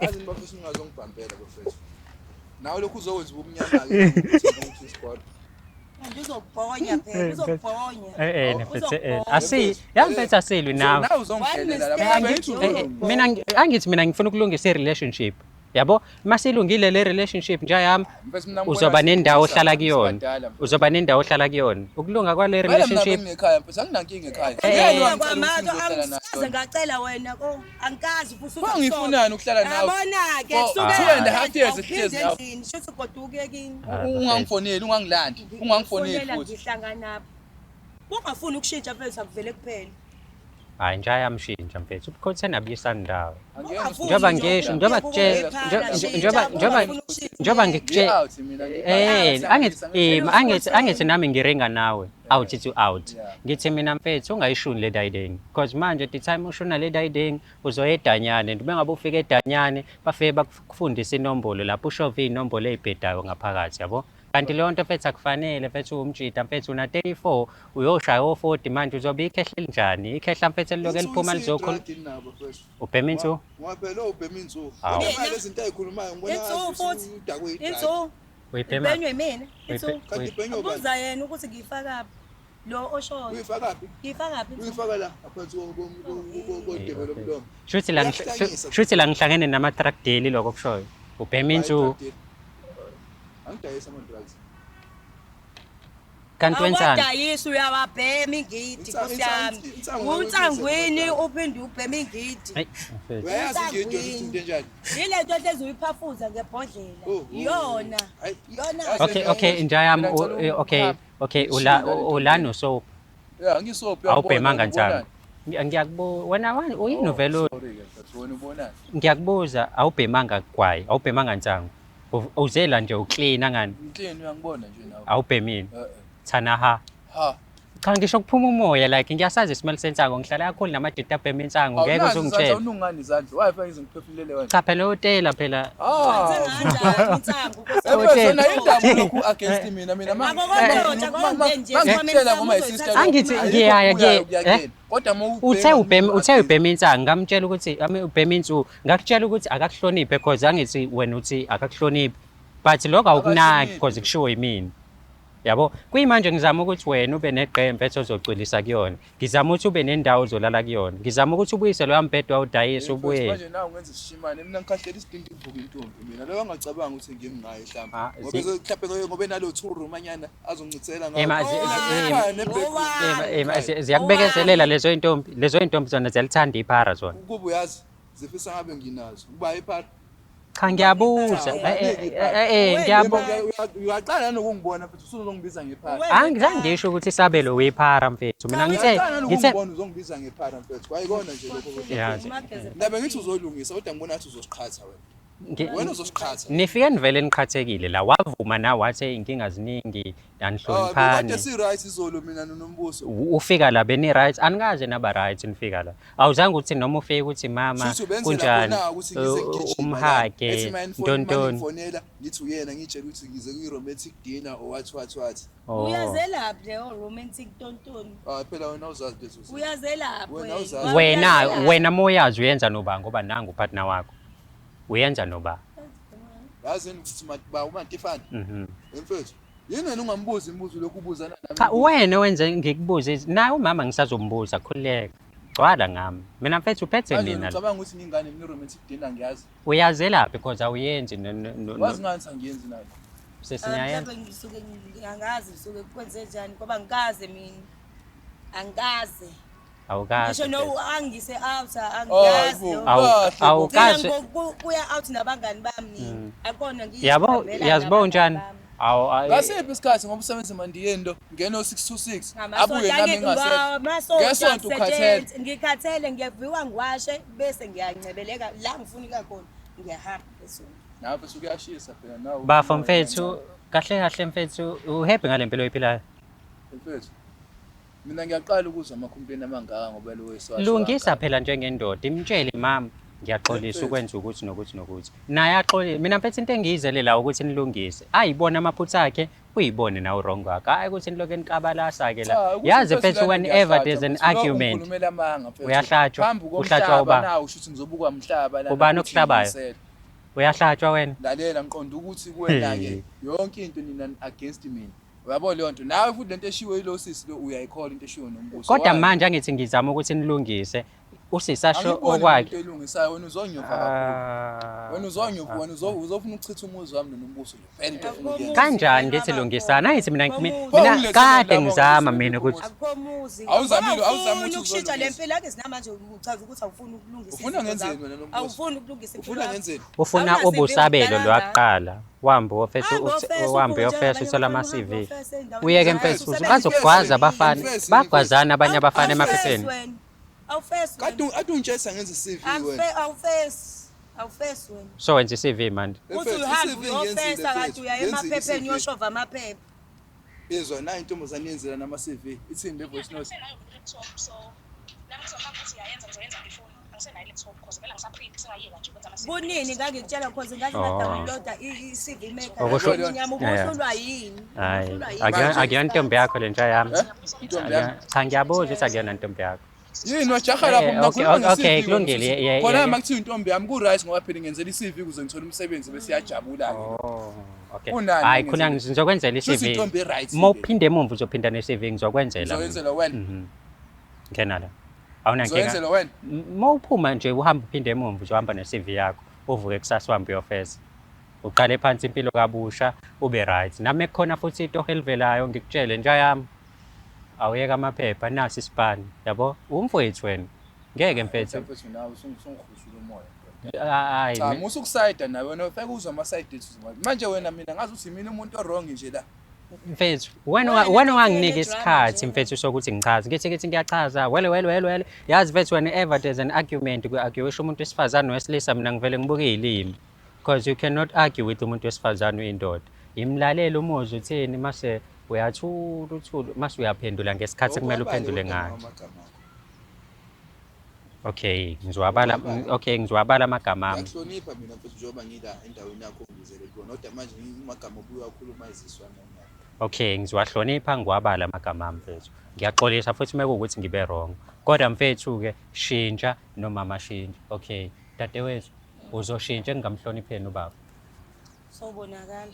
Yazi bafisa ungazongibhambela bafethu. Nawe lokhu uzokwenza ubumnyama-ke ukuthi isikole. Ngizokubhonya phela, uzokubhonya. Yamfethu asilwi nawe. Nawe uzongihlelela lapha. Angithi mina ngifuna ukulungisa i-relationship. Yabo, masilungile le relationship nje yami uzoba nendawo ohlala kuyona. Uzoba nendawo ohlala kuyona. Ukulunga kwale relationship. Ekhaya mfethu anginankinga ekhaya. Angikaze ngacela wena ko angikazi futhi uthi ngifunani ukuhlala nawe. Yabona ke kusuke 2.5 years ehlezi nawe. Shuthi goduke kini. Ungangifoneli, ungangilandi. Ungangifoneli futhi. Ngihlangana napha. Ungafuni ukushintsha mfethu akuvele kuphela. Hayi nje ayamshintsha mfethu. Ukhothena abuyisana ndawo. Njengoba ngisho njengoba ngikutshela angithi nami ngiringa nawe out to out. Ngithi mina mfethu ungayishuni le dayiding because manje the time ushona le dayiding uzoya eDanyane noma ngabe ufika eDanyane bafike bakufundisa inombolo lapho ushove inombolo ezibhedayo ngaphakathi yabo. Kanti leyo nto mfethu akufanele mfethu umtshita mfethu una 34 uyoshaya o40 manje uzobe ikhehla njani ikhehla mfethu liloke liphuma lizokhulu ubhemintu Ngwaphela ubhemintu Imali izinto ayikhulumayo ngibona Inzo uyibhema Benywe mina Inzo kanti bhenyo ubuza yena ukuthi ngifaka lo oshoyo uyifakaphi ngifakaphi uyifaka la aphansi kodebelo mlomo shuthi la ngihlangene nama truck daily lokho kushoyo ubhemintu angidayisa ama drugs kanti wenzani Awudayisa uyawabhema ingidi Nkosi yami. Unsangweni uphinde ubhema ingidi. Hayi, Uyayazi ngento ukuthi into enjani? Yile nto ezuyiphafuza ngebhodlela. Yona. Yona. okay njayami okay ulano so Yeah, ngisophi awubhemanga njani ngiyakubuza wena uyini vele wena ubonani? ngiyakubuza awubhemanga kwayi awubhemanga nsangu uzela nje uclean ngani Inhleni uyangibona nje nawe. awubhemini Eh. thana ha cha ngisho kuphuma umoya like ngiyasazi isimelo sensango ngihlala kakhulu namadita abhema insango ngeke uzungitshela Unungani izandla. Wi-Fi ngiziphefumulele wena. cha phela utela phela Senganjani Nsangu Sona indaba lokhu against mina mangitshela ngoma my sister. Angithi ngiyaya Kodwa uthe ubhema insango ngamtshela ukuthi ubhema insuku ngakutshela ukuthi akakuhloniphe because angithi wena uthi akakuhloniphi but lokho awukunaki because kushiwo yimini yabo kuyimanje ngizama ukuthi wena ube neqembe ethi ozocwilisa kuyona ngizama ukuthi ube nendawo ozolala kuyona ngizama ukuthi ubuyise lo mbhedo awudayisa ubuye manje nawe ungenza isishimane mina ngikhahlele isidingo ivuka intombi mina leyo ngacabanga ukuthi ngimngaye mhlamba ngoba ngoba nalo 2 room anyana azongicela ziyakubekezelela lezo intombi zona ziyalithanda iphara zona ukuba uyazi zifisa ngabe nginazo ukuba iphara cha ngiyabuza uyaqala nokungibona futhi usuzongibiza ngephara angizange ngisho ukuthi isabelo wephara mfethu mina ngithe uzongibiza ngephara mfethu kwayikona nje lokho yazi ndabe ngithi uzolungisa kodwa ngibona ngathi uzosiqhatha wena uzosiqhatha nifike nivele niqhathekile la wavuma na wathi inkinga ziningi anihloniphani kade si right izolo mina noNombuso ufika la beni right anikaze naba right nifika la awuzange uthi noma ufike ukuthi mama kunjani umhage ntontoni ngifonela ngithi uyena ngitshela ukuthi ngize ku romantic dinner or what Uyazelaphi le romantic tontoni? Phela wena uzazi lezo Uyazelaphi wena moyazi uyenza noba ngoba nangu partner wakho uyenza noba yazi ukuthi ba uMantifana mfethu yini wena ungambuzi imibuzo lokhu ubuzana nami cha wena wenze ngikubuze naye umama ngisazombuza khuleka gcwala ngami mina mfethu uphethe mina ngicabanga ukuthi ngingane mina romantic dinner ngiyazi uyazela because awuyenzi wazi ngani sangiyenzi nayo sesinayenza ngisuke ngiyangazi ngisuke kwenze njani ngoba ngikaze mina angaze awukazi ngisho no angise out angiyazi awukazi kuya out nabangani bami akona yabo yazibona njani ngasiphi isikhathi ngoba usebenza mandiyendo ngeno 626 abuye nami ngasekho ngesonto ukhathele ngikhathele ngiyaviwa ngiwashe bese ngiyancebeleka la ngifuna kakhona ngiyahamba besonto nawe usukuyashisa phela nawe bafo mfethu kahle mfethu uhappy ngale mpilo oyiphilayo mfethu mina ngiyaqala ukuzwa amakhompeni amangaka ngoba lo weswazi lungisa phela njengendoda imtshele mama ngiyaxolisa ukwenza ukuthi nokuthi naye axolile mina mfethu into engiyizelela ukuthi nilungise ayibona amaphutha akhe uyibone nawe wrong wakhe hayi ukuthi niloke nikabalasa ke la yazi mfethu whenever there's an argument uyahlatshwa uhlatshwa uba nawe ushuthi ngizobukwa umhlaba la ubani okuhlabayo uyahlatshwa wena lalela ngiqonda ukuthi kuwena ke yonke into nina against mina uyabo leyo nto nawe futhi lento eshiwo yilo sisi lo uyayikhola into eshiwo noMbuso kodwa manje angithi ngizama ukuthi nilungise usisasho okwakhe uyilungisayo wena uzonyova kakhulu wena uzofuna ukuchitha umuzi wami noMbuso vele into ofuna ukuyenza kanjani ngithi lungisana ayithi mina kade ngizama mina ukuthi akhomuzi awuzamile ukushintsha lempilo ake sinamanje uchaza ukuthi awufuni ukulungisa ufuna ngenzeni wena noMbuso awufuni ukulungisa ufuna ngenzeni ufuna ubusabelo lwaqala wambe wambe ofesa uthola ama CV uyeke mfethu uzokugwaza abafana bagwazana abanye abafana emaphepheni awufesi ade ungitshela ngenza CV wena awufesi wena so wenza CV manje uthi uhambe uyofesa kanti uya emaphepheni yoshova amaphepha izwa nayo intombazane yenzela nama CV ithini le voice note kunini ngangikutshela because ngathi ngadawunloada i-CV maker nyama ubuhlulwa yini hayi akuyona ntombi yakho le ntsha yami cha ngiyabuza ukuthi akuyona ntombi yakho yini wajaha lapho mina ngikhuluma okay kulungile khona makuthiwa intombi yami ku right ngoba phela ngenzela i-CV ukuze ngithole umsebenzi bese iyajabula ke okay hayi khona ngizokwenzela i-CV mawuphinde emumva uzophinda ne-CV ngizokwenzela ngizowenzela wena ngena la awuna nkinga ngizowenzela wena mawuphuma nje uhamba uphinde emumva uzohamba ne-CV yakho uvuke kusasa uhambe uyofesa uqale phansi impilo kabusha ube right. Nami kukhona futhi itoho elivelayo ngikutshele nja yami. Awuyeka amaphepha nasi isipani, yabo? Umfowethu wena. Ngeke mfethu. Mfethu nawe usungihusula umoya. Hayi. Cha, musukusayida nawe wena ufike uzwa ama-side dates manje wena mina ngazi ukuthi mina umuntu o-wrong nje la. Mfethu, wena wanginika isikhathi mfethu sokuthi ngichaze. Ngithi ngiyachaza. Wele. Yazi mfethu whenever there's an argument ku-argue umuntu wesifazane nowesilisa mina ngivele ngibuke ilimi. Because you cannot argue with umuntu wesifazane uyindoda. Imlalele umuzwa uthini mase uyathula mase uyaphendula ngesikhathi kumele uphendule ngayo. Okay, ngizwabala amagama ami. Ngiyahlonipha mina mfethu njengoba ngila endaweni yakho ngizele kona kodwa manje amagama obuye wakhuluma iziswana nayo. Okay, ngiziwahlonipha ngiwabala amagama ami mfethu. Ngiyaxolisa futhi mekuwukuthi ngibe wrong. Kodwa mfethu ke shintsha noma mashintsha. Okay, dadewethu uzoshintsha engamhlonipheni ubaba. Sobonakala.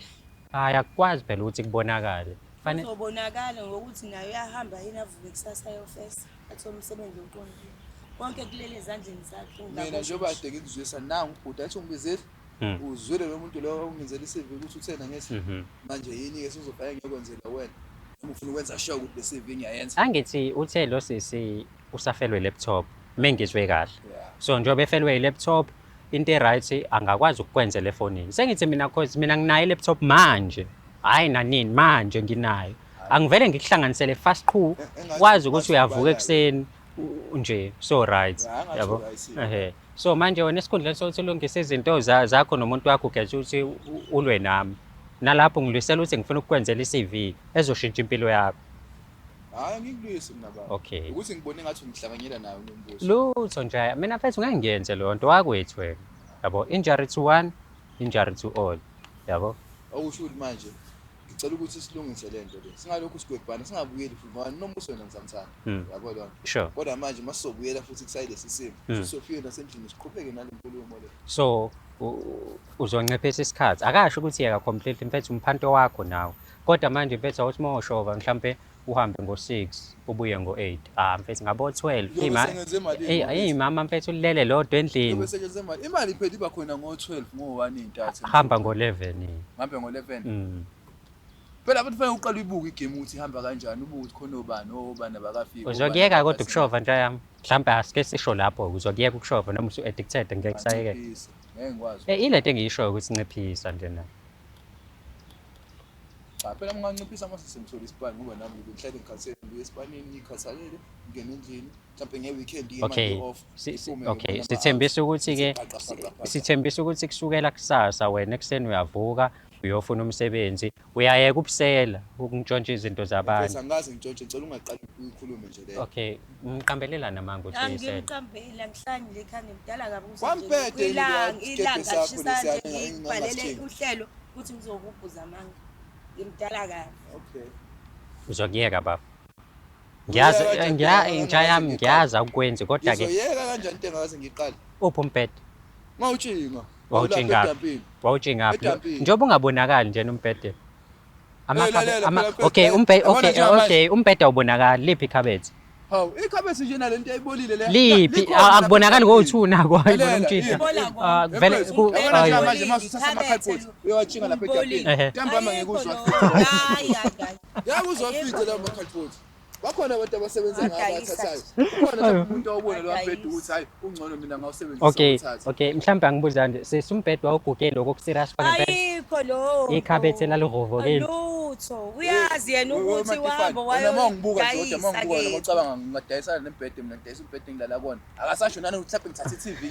Hayi akwazi phela ukuthi kubonakale. Fanele Sobonakala ngokuthi nayo uyahamba yini avuke kusasa yofesa athola umsebenzi oqondile. Konke kulele ezandleni zakhe Mina njengoba ade ngikuzwisa nangu ubhuti athi ungibizile. Uzwile lo muntu lo ongenzela i-CV ukuthi uthena ngesi. Manje yini ke sizofaka ngiyokwenzela wena. Uma ufuna ukwenza sure ukuthi le-CV ngiyayenza. angithi uthe lo sisi usafelwe laptop mengizwe kahle. So njengoba efelwe i-laptop into e-right angakwazi ukukwenzela efonini. Sengithi mina cause mina nginayo i-laptop manje. Hayi nanini manje nginayo. Angivele ngikuhlanganisele fast qhu kwazi ukuthi uyavuka ekseni nje so right yabo. So manje wena esikhundleni sokuthi ulungise izinto zakho nomuntu wakho ukhetha ukuthi ulwe nami. Nalapho ngilwisela ukuthi ngifuna ukukwenzela i-CV ezoshintsha impilo yakho. Hayi ngikulwisi mina baba. Okay. Ukuthi ngibone ngathi ngihlanganyela nawe nombuso. Lutho nje mina mfethu ngeke ngiyenze lo nto wakwethu wena. Yabo injury to one, injury to all. Yabo. Awusho ukuthi manje ngicela ukuthi silungise lento le. Singalokhu sigwebhana singabuyeli futhi ngoba nombuso wena ngizamthanda. Yabo lo. Sure. Kodwa manje masizobuyela futhi kusayile sisimo. Sofika nasendlini siqhubeke nalenkulumo le. So uzonciphisa isikhathi. Akasho ukuthi yeka completely mfethu umphanto wakho nawe. Kodwa manje mfethu awuthi mawushova mhlambe uhambe ngo6 ubuye ngo8. Mfethu ngabo 12. Hey mama mfethu ulele lodwa endlini. Besekenze imali. Imali phela iba khona ngo12 ngo1 intathu. Hamba ngo11. Ngambe ngo11. Phela abantu fanele uqala uyibuka igame ukuthi ihamba kanjani ubuke ukuthi khona obani abakafika. Uzokuyeka kodwa ukushova nje yami. Mhlambe asike sisho lapho uzokuyeka ukushova noma usu addicted ngeke kusayeke. Ngeke ngikwazi. Ilento engiyisho ukuthi nciphisa nje na. Cha phela nginganciphisa mase simthola isipani ngoba nami ngihlale ngikhathele ngiye esipanini ngikhathalele ngene endlini mhlawumbe ngeweekend imali off. Okay, sithembisa ukuthi kusukela kusasa wena ekseni uyavuka uyofuna umsebenzi uyayeka ubusela ukungitshontsha izinto zabanye. Bese angazi ngitshontshe ngicela ungaqali ukukhuluma nje le. Okay, ngiqambelela namanga ukuthi uyisela. Ngiqambela ngihlanje ekhanda ngidala kabi Kwampethe ilanga shisa nje ngibhalele uhlelo ukuthi ngizokubhuza amanga. Ngimdala kabi. Okay. Uzokuyeka baba. Ngiyazi ukwenza kodwa ke. Ngizoyeka kanjani into engakaze ngiqale? Uphi umphethe? Mawutshinga. Wawutshinga ngaphi? Njengoba ungabonakali nje umphethe. Okay, umphethe awubonakali liphi ikhabethe? Hawu, ikhabethe nje nalento ayibolile le. Liphi akubonakali ngo2 nako ayibona umtshitha. Vele manje masuthatha amakhaliphothi uyawatshinga lapha etapini. Ntambama ngekuzwa. Hayi. Yakuzofika lawo makhaliphothi. Bakhona abantu abasebenza ngabathathayo. Kukhona umuntu awubona lo wabhedda ukuthi hayi ungcono mina ngawusebenzisa uthatha. Okay, mhlawumbe angibuza nje sisumbhedwa awugugele lokho kuserious fana phela. Ayikho lo. Ikhabethe lalirovokeli. Lutho. Uyazi yena ukuthi wahamba wayo. Mangibuka nje mangibuka ngicabanga ngingadayisana nembhede mina ngidayisa umbhede ngilala kubona. Akasasho nani ukuthi mhlawumbe ngithatha i-TV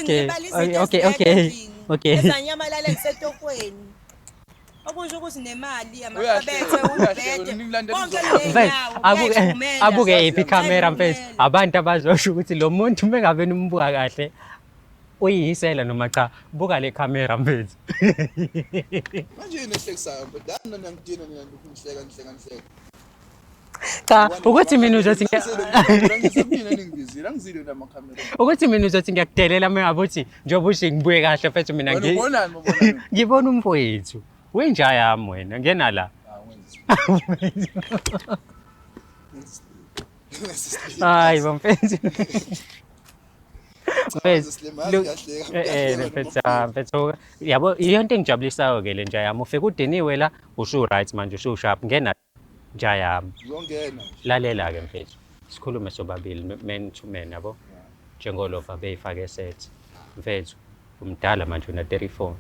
ke. Okay. Ezanyamalala ngisetokweni. Okusho ukuthi nemali amakhabethe ubhede konke abuke iphi camera mfethu abantu abazosho ukuthi lo muntu mengabe numbuka kahle uyisela noma cha buka le camera mfethu manje inehlekisayo but nami ngidina mina ngihleka cha ukuthi mina uzothi ngizimina ningibizile angizile namakhamera ukuthi mina uzothi ngiyakudelela mengabe uthi njengoba usho ngibuye kahle mfethu mina ngibona umfowethu wenja yami wena ngena la. Hayi bamfethu. Mfethu Slimani kahle mfethu yabo iyo nto engijabulisayo ke le nja yami ufika udiniwe la usu-right manje usu-sharp ngena nja yami uyongena lalela ke mfethu sikhulume sobabili man to man yabo njengolova beyifake eset mfethu umdala manje una 34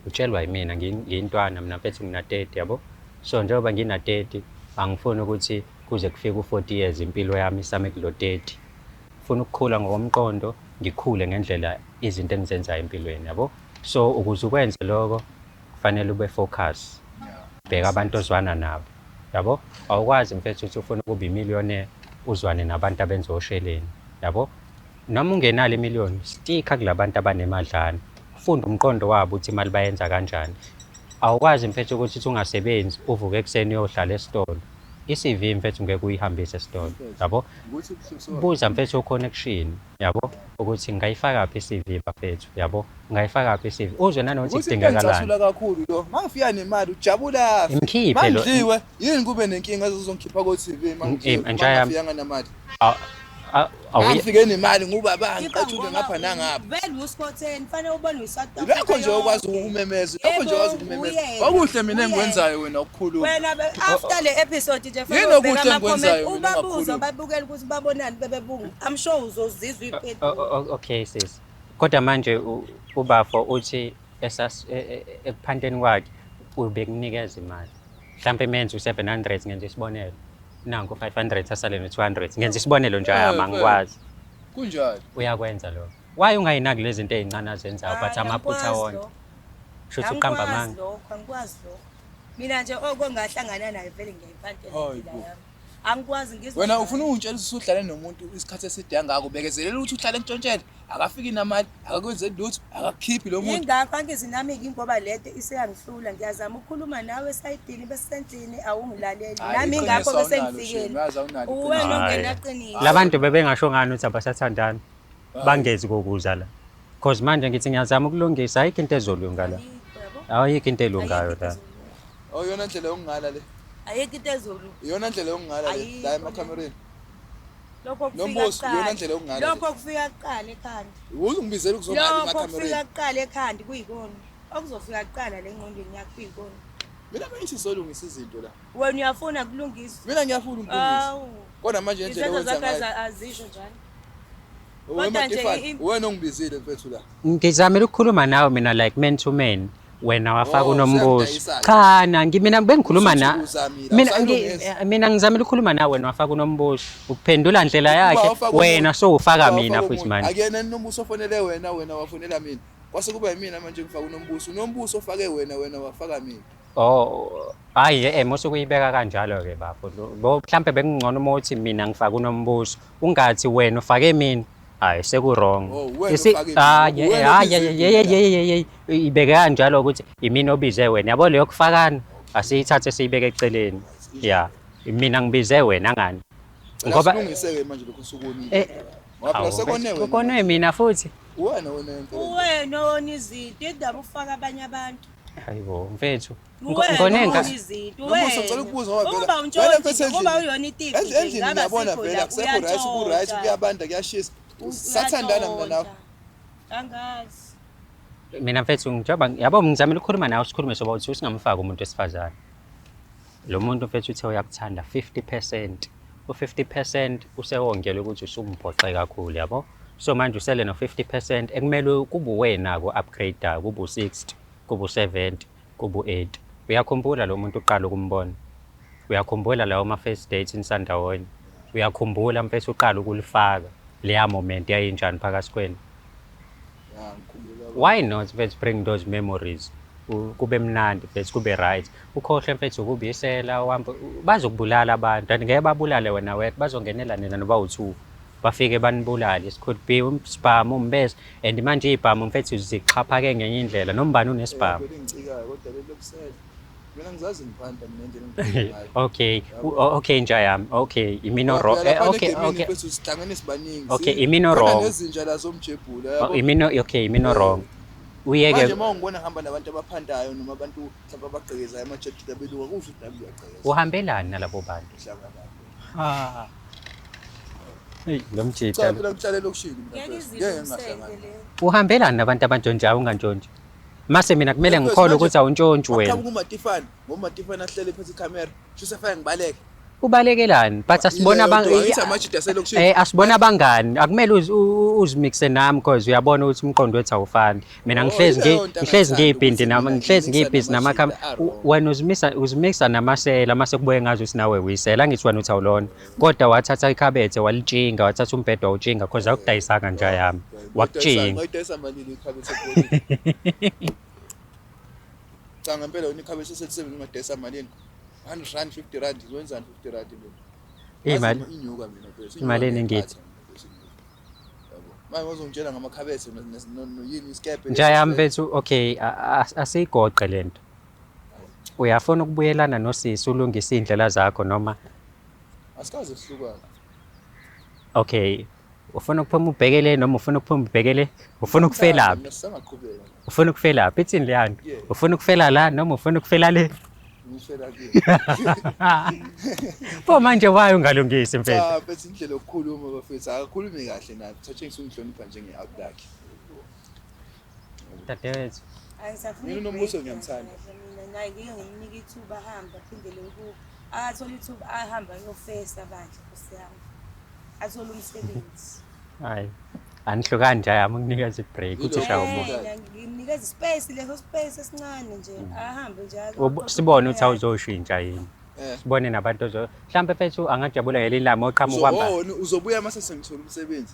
utshelwa yimina ngiyintwana mina mfethu ngina 30 yabo so njengoba ngina 30 angifuni ukuthi kuze kufike u40 years impilo yami isame kulo 30 ufuna ukukhula ngokomqondo ngikhule ngendlela izinto engizenzayo empilweni yabo so ukuze ukwenze lokho kufanele ube focus bheka abantu ozwana nabo yabo awukwazi mfethu ukuthi ufuna ukuba imillionaire uzwane nabantu abenza osheleni yabo noma ungenalo imiliyoni stika kulabantu abanemadlana ufunda umqondo wabo ukuthi imali bayenza kanjani awukwazi mfethu ukuthi ungasebenzi uvuke ekseni uyohlala esitolo i-CV mfethu ngeke uyihambise esitolo yabo buza mfethu connection yabo ukuthi ngayifaka phi i-CV bafethu yabo ngayifaka phi i-CV uzwe nanokuthi kudingekalani ngiyasula kakhulu lo mangifika nemali ujabula imkhiphe lo mandliwe yini kube nenkinga ezizongikhipha ko TV mangifika nemali Ngifike nemali ngubaba ngiqathule ngapha nangapha. Vele uSporteni fanele ubone uSouth Africa. Lokho nje okwazi ukumemeza. Lokho nje okwazi ukumemeza. Okuhle mina engikwenzayo wena ukukhuluma. Wena after le episode nje fanele ubheka ama-comment ubabuza babukela ukuthi babonani bebebunga. I'm sure uzozizwa iphethu. Okay sis. Kodwa manje ubafo uthi ekuphandeni kwakhe ubekunikeza imali. Mhlambe menze u700 ngenze isibonelo. Nangu 500 asale no200 ngenza isibonelo nje angikwazi kunjani uyakwenza lo why ungayinaki lezi zinto ezincane azenzayo but amaphutha wonke shothi uqamba amanga angikwazi lo mina nje okongahlangana naye vele ngiyayiphandela angikwazi ngizwe wena ufuna ungitshela ukuthi uhlale nomuntu isikhathi eside ngako bekezelela ukuthi uhlale ntshontshela akafiki namali akakwenze lutho akakhiphi lo muntu ingakho angizi nami ngoba lento iseyangihlula ngiyazama ukukhuluma nawe esayidini besendlini awungilaleli nami ingakho bese ngifikele wena ungenaqiniso labantu bebengasho ngani ukuthi abasathandana bangezi kokuza la because manje ngithi ngiyazama ukulungisa ayikho into ezolunga la ayikho into elungayo la oyona ndlela yokungala le ayikho into ezolunga iyona ndlela yokungala le la emakamereni lokho nombuso iyona ndlela yokungala lokho kufika kuqala ekhanda uzungibizela ukuzongala emakamereni lokho kufika kuqala ekhanda kuyikona okuzofika kuqala le ngqondweni yakho kuyikona mina manje solungisa izinto la wena uyafuna kulungisa mina ngiyafuna ukulungisa kodwa manje indlela yokwenza ngayo azisho njalo kodwa nje wena ongibizile mfethu la ngizamela ukukhuluma nawe mina like man to man wena wafaka unombuso khana mina bengikhuluma na mina ngizamela ukukhuluma nawe wena wafaka unombuso ukuphendula ndlela yakhe wena so ufaka mina futhi manje akuyena nombuso ofonele wena wafonela mina kwase kuba yimina manje ngifaka unombuso ofake wena wafaka mina hayi mose kuyibeka kanjalo ke bafo mhlambe bekungcono uma uthi mina ngifaka unombuso ungathi wena ufake mina hayi sekurong ibeke kanjalo ukuthi imini obize wena yabo leyo kufakana asiyithathe siyibeke eceleni ya mina ngibize wena ngani ngoba silungiseke manje lokho sukonile ngoba sekonewe konwe mina futhi wena wona izinto indaba ufaka abanye abantu hayibo mfethu ngonenga nombuso ngicela ukubuza ngoba uyona itifu endlini ngiyabona vele akusekho right kuyabanda kuyashisa sathandana mina nawe angazi mina mfethu ngijoba yabo ngizamela ukukhuluma nawe sikhulume soba uthi usingamfaka umuntu wesifazane lo muntu mfethu uthe uyakuthanda 50% u50% usewongela ukuthi usumphoxe kakhulu yabo so manje usele no 50% ekumele kube wena ko upgrade kube u60 kube u70 kube u80 uyakhumbula lo muntu uqala ukumbona uyakhumbula lawo ma first dates insandawonye uyakhumbula mfethu uqala ukulifaka leya moment yayinjani phakathi kwenu why not let's bring those memories kube mnandi let's kube right ukhohle mfethu ukubisela uhamba bazokubulala abantu and ngeke babulale wena wethu bazongenela nina noba u2 bafike banibulale it could be spam umbese and manje ibhamu mfethu zixhaphake ngenye indlela nombani unesibhamu mina ngizazi ngiphanda mina okay nja yami okay imino wrong okay sihlangene sibaningi okay imino wrong nezinja la somjebhula yabo imino wrong uyeke manje mawungibona hamba nabantu abaphandayo noma abantu mhlawumbe abagqekezayo ama-church labelunga kusho ukuthi nami uyagqekeza uhambelani nalabo bantu Hey, lo Cha mjida. phela ngihlale lokushini mina. Ngeke Ngeke izilumisele ngahlangana. le. Uhambelani nabantu abantshontshayo ungantshontsho? Mase mina kumele ngikholwe ukuthi awuntshontsho wena. Waqhamuka uMatifani, ngoMatifani ahlele phezu ikhamera. Shuse fire ngibaleke. Ubalekelani? But asibona asibona abangani. Akumele uzimixe nami because uyabona ukuthi umqondo wethu awufani. Mina ngihlezi ngiyibhindi nami ngihlezi ngiyibhizi namakhamera. Wena uzimixa namasela mase kubuye ngazi ukuthi nawe uyisela ngithi wena uthi awulona. Kodwa wathatha ikhabethe walitshinga wathatha umbhedo wawujinga because akudayisanga nje yami. Wakutshinga. Ngayidayisa malini ikhabethe epolini. Cha ngempela wena ikhabethe eselisebenzisa ngadayisa malini. 100 rand 50 rand izwenza 50 rand lo. Imali. Inyuka mina bese. Imali eningithi. Yabo. Manje uzongitshela ngamakhabethe noyini iskepe. Nje yami mfethu okay asiyigoqe lento. Uyafuna ukubuyelana nosisi ulungisa indlela zakho noma Asikaze sihlukana. okay ufuna ukuphuma ubhekele noma ufuna ukuphuma ubhekele ufuna ukufela laphi Singaqhubeka. ufuna ukufela laphi ithini leyani ufuna ukufela la noma ufuna ukufela le Ngishela kini. pho manje wayo ungalungisi mfethu Cha bese indlela yokukhuluma bafethu akakhulumi kahle nathi thathe ngisungihlonipha njenge-outback. dadewethu Angisafuni. Mina uNombuso ngiyamthanda. Mina naye ngike ngimnika ithuba ahamba aphindele ukuba akathola ithuba ahamba ayofesa bandla Nkosi yami. Athola umsebenzi. hayi anihlukani nje yami ukunikeza ibreak uthi shawumo Ngimnikeza ispace leso space esincane nje ahambe njalo. sibone ukuthi awuzoshintsha yini sibone nabantu mhlambe mfethu angajabula ngelilami oqhamuka kwamba Uzobuya mase sengithola umsebenzi.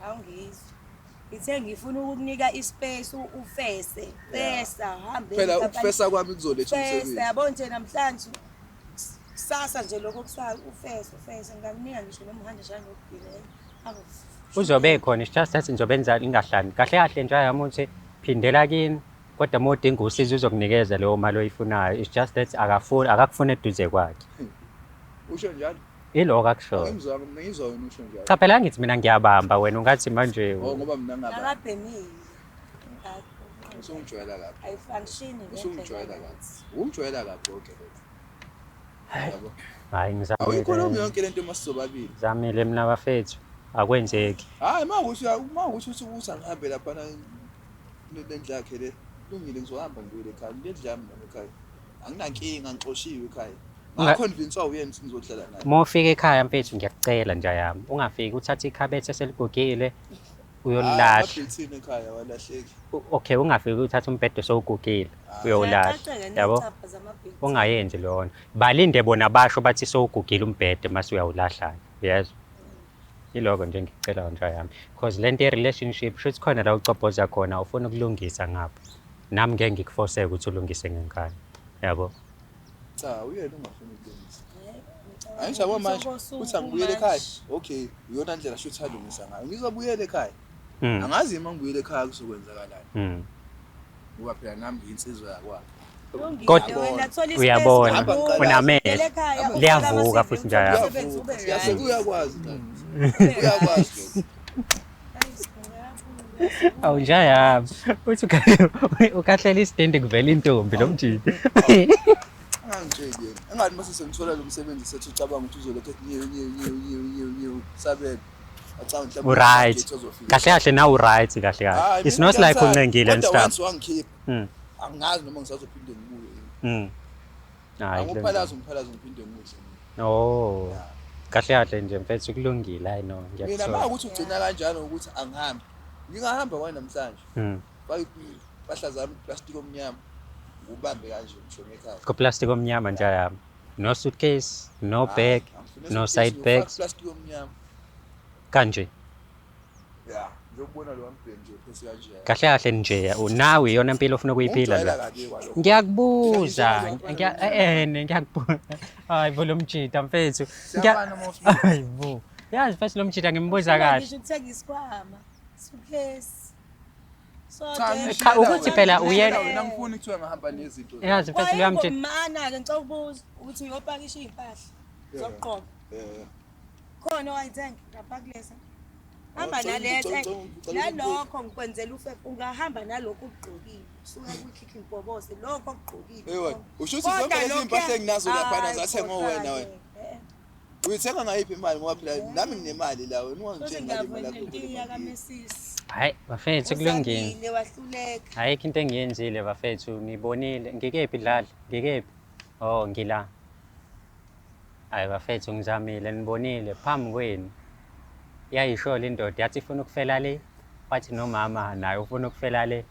Awungizwa. Ithe ngifuna ukukunika ispace ufese. Fesa hambe. Phela ukufesa kwami kuzoletha umsebenzi. Fesa yabo nje namhlanje sasa nje lokho kusala ufese ngingakunika ngisho noma uhamba njalo nokugilela. uzobe khona just that ngizobenza ingahlani kahle kahle nje yami uthi phindela kini kodwa modinga usizo uzokunikeza leyo mali oyifunayo it's just that akakufuna eduze kwakhe Usho njalo? iloko akusho Ngizwa wena usho njalo. cha phela ngithi mina ngiyabamba wena ungathi manje Ngoba mina ngaba. Akabhenile. Usungijwayela lapha. Ayifunction Usungijwayela lapha. Ungijwayela lapha okay bese. Yabo. hayi Awuyikhulumi ngizamile yonke lento masizobabili. ngizamile mina bafethu akwenzeki Hayi mawukuthi uthi angihambe lapha lendlu yakhe le. Kulungile ngizohamba ngiyele ekhaya. Lendlu yami nami ekhaya. Anginankinga ngixoshiwe ekhaya. Ngaconvince uyena ukuthi ngizohlala naye. mofika ekhaya mfethu ngiyakucela nje yami ungafiki uthathe ikhabethe eseligugile uyolahla Abhithini ekhaya walahleki. okay ungafiki uthathe umbhedo sowugugile uyolahla yabo ungayenzi lona balinde bona basho bathi sowugugile umbhede mase uyawulahla yes iloko nje ngicela nje yami because lento relationship shothi khona la ucophoza khona ufuna ukulungisa ngapha nami ngeke ngikuforce ukuthi ulungise ngenkani yabo Cha uyena ungafuni ukulungisa. Ayishabo manje uthi angibuyele ekhaya. Okay uyona ndlela shothi alungisa ngayo. Ngizobuyela ekhaya. Angazi uma ngibuyele ekhaya kuzokwenzakalani. Ngoba phela nami insizwa yakwami. kodwa uyabona unamehlo liyavuka futhi nje yami Uyakwazi uyakwazi. awu nje yami uthi ukahlela istendi kuvela intombi lo mjini Angitsheli yena. Engathi mase sengithola lo msebenzi sethu ucabanga ukuthi uzolokho nyew sabela. Acha mhlawumbe right kahle kahle now right kahle kahle it's not like unengile and stuff wangikhipha angazi noma ngisazophinde ngibuye hayi angiphalaza ngiphinde ngibuye oh kahle kahle nje mfethu kulungile hayi no mina ngiyakuthola makuthi ugcina kanjalo ukuthi angihambi ngingahamba kwani namhlanje bahla zami plastic omnyama ubambe kanje ngishona ekhaya ko plastic omnyama nje yami no suitcase no bag no side bags plastic omnyama kanje yeah ngiyobona lo wambheni nje phese kanje kahle kahle nje nawe iyona impilo ofuna ukuyiphila la ngiyakubuza ngiyakubuza hayi bo lo mjida mfethu hayi bo yazi mfethu lo mjida ngimbuza kahle ngisho ukuthenga isikhwama suitcase cha ukuthi phela uyena wena ngifuni kuthiwa ngihamba nezinto yazi mfethu lo mjida mana ke ngicela ukubuza ukuthi uyopakisha impahla zokugqoka khona wayithenga ngapha kulesa hamba nalethe nalokho ngikwenzela ungahamba nalokho ukugqokile suka kukhikhi ngibobose lokho okugqokile usho ukuthi zonke lezi impahla enginazo lapha nazathenga wena uyithenga ngayiphi imali ngoba phela nami nginemali la wena ungangitsheli ngale imali yakho. Hayi bafethu kulungile. Uzamile wahluleka. Ayikho into engiyenzile bafethu, ngibonile. Ngikephi Dlala? Ngikephi? Oh, ngila. Hayi bafethu ngizamile nibonile phambi kwenu. Iyayisho le ndoda yathi ifuna ukufela le, wathi nomama naye ufuna ukufela le.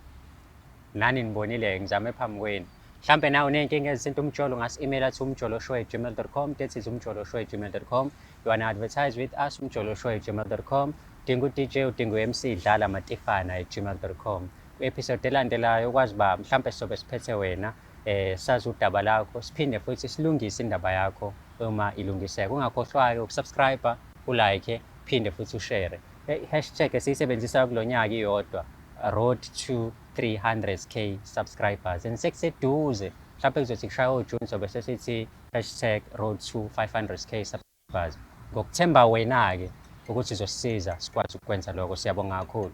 Nani nibonile ngizame phambi kwenu. Mhlambe nawe unenkinga ezisinto umjolo ngasi-email athi umjoloshow@gmail.com. That is umjoloshow@gmail.com. You wanna advertise with us, umjoloshow@gmail.com. Udinga u-DJ, udinga u-MC, Dlala Matifana@gmail.com. Ku-episode elandelayo ukwazi ba mhlambe sobe siphethe wena sazi udaba lakho siphinde futhi silungise indaba yakho uma ilungiseka. Ungakhohlwa-ke ukusubscribe, ulike, phinde futhi ushare. Hashtag esiyisebenzisa kulonyaka iyodwa, road to 300k subscribers. And sekuseduze mhlambe kuzothi kushaya uJune sobe sesithi #road to 500k subscribers. Ngokuthemba wena-ke ukuthi uzosisiza sikwazi ukwenza lokho. Siyabonga kakhulu.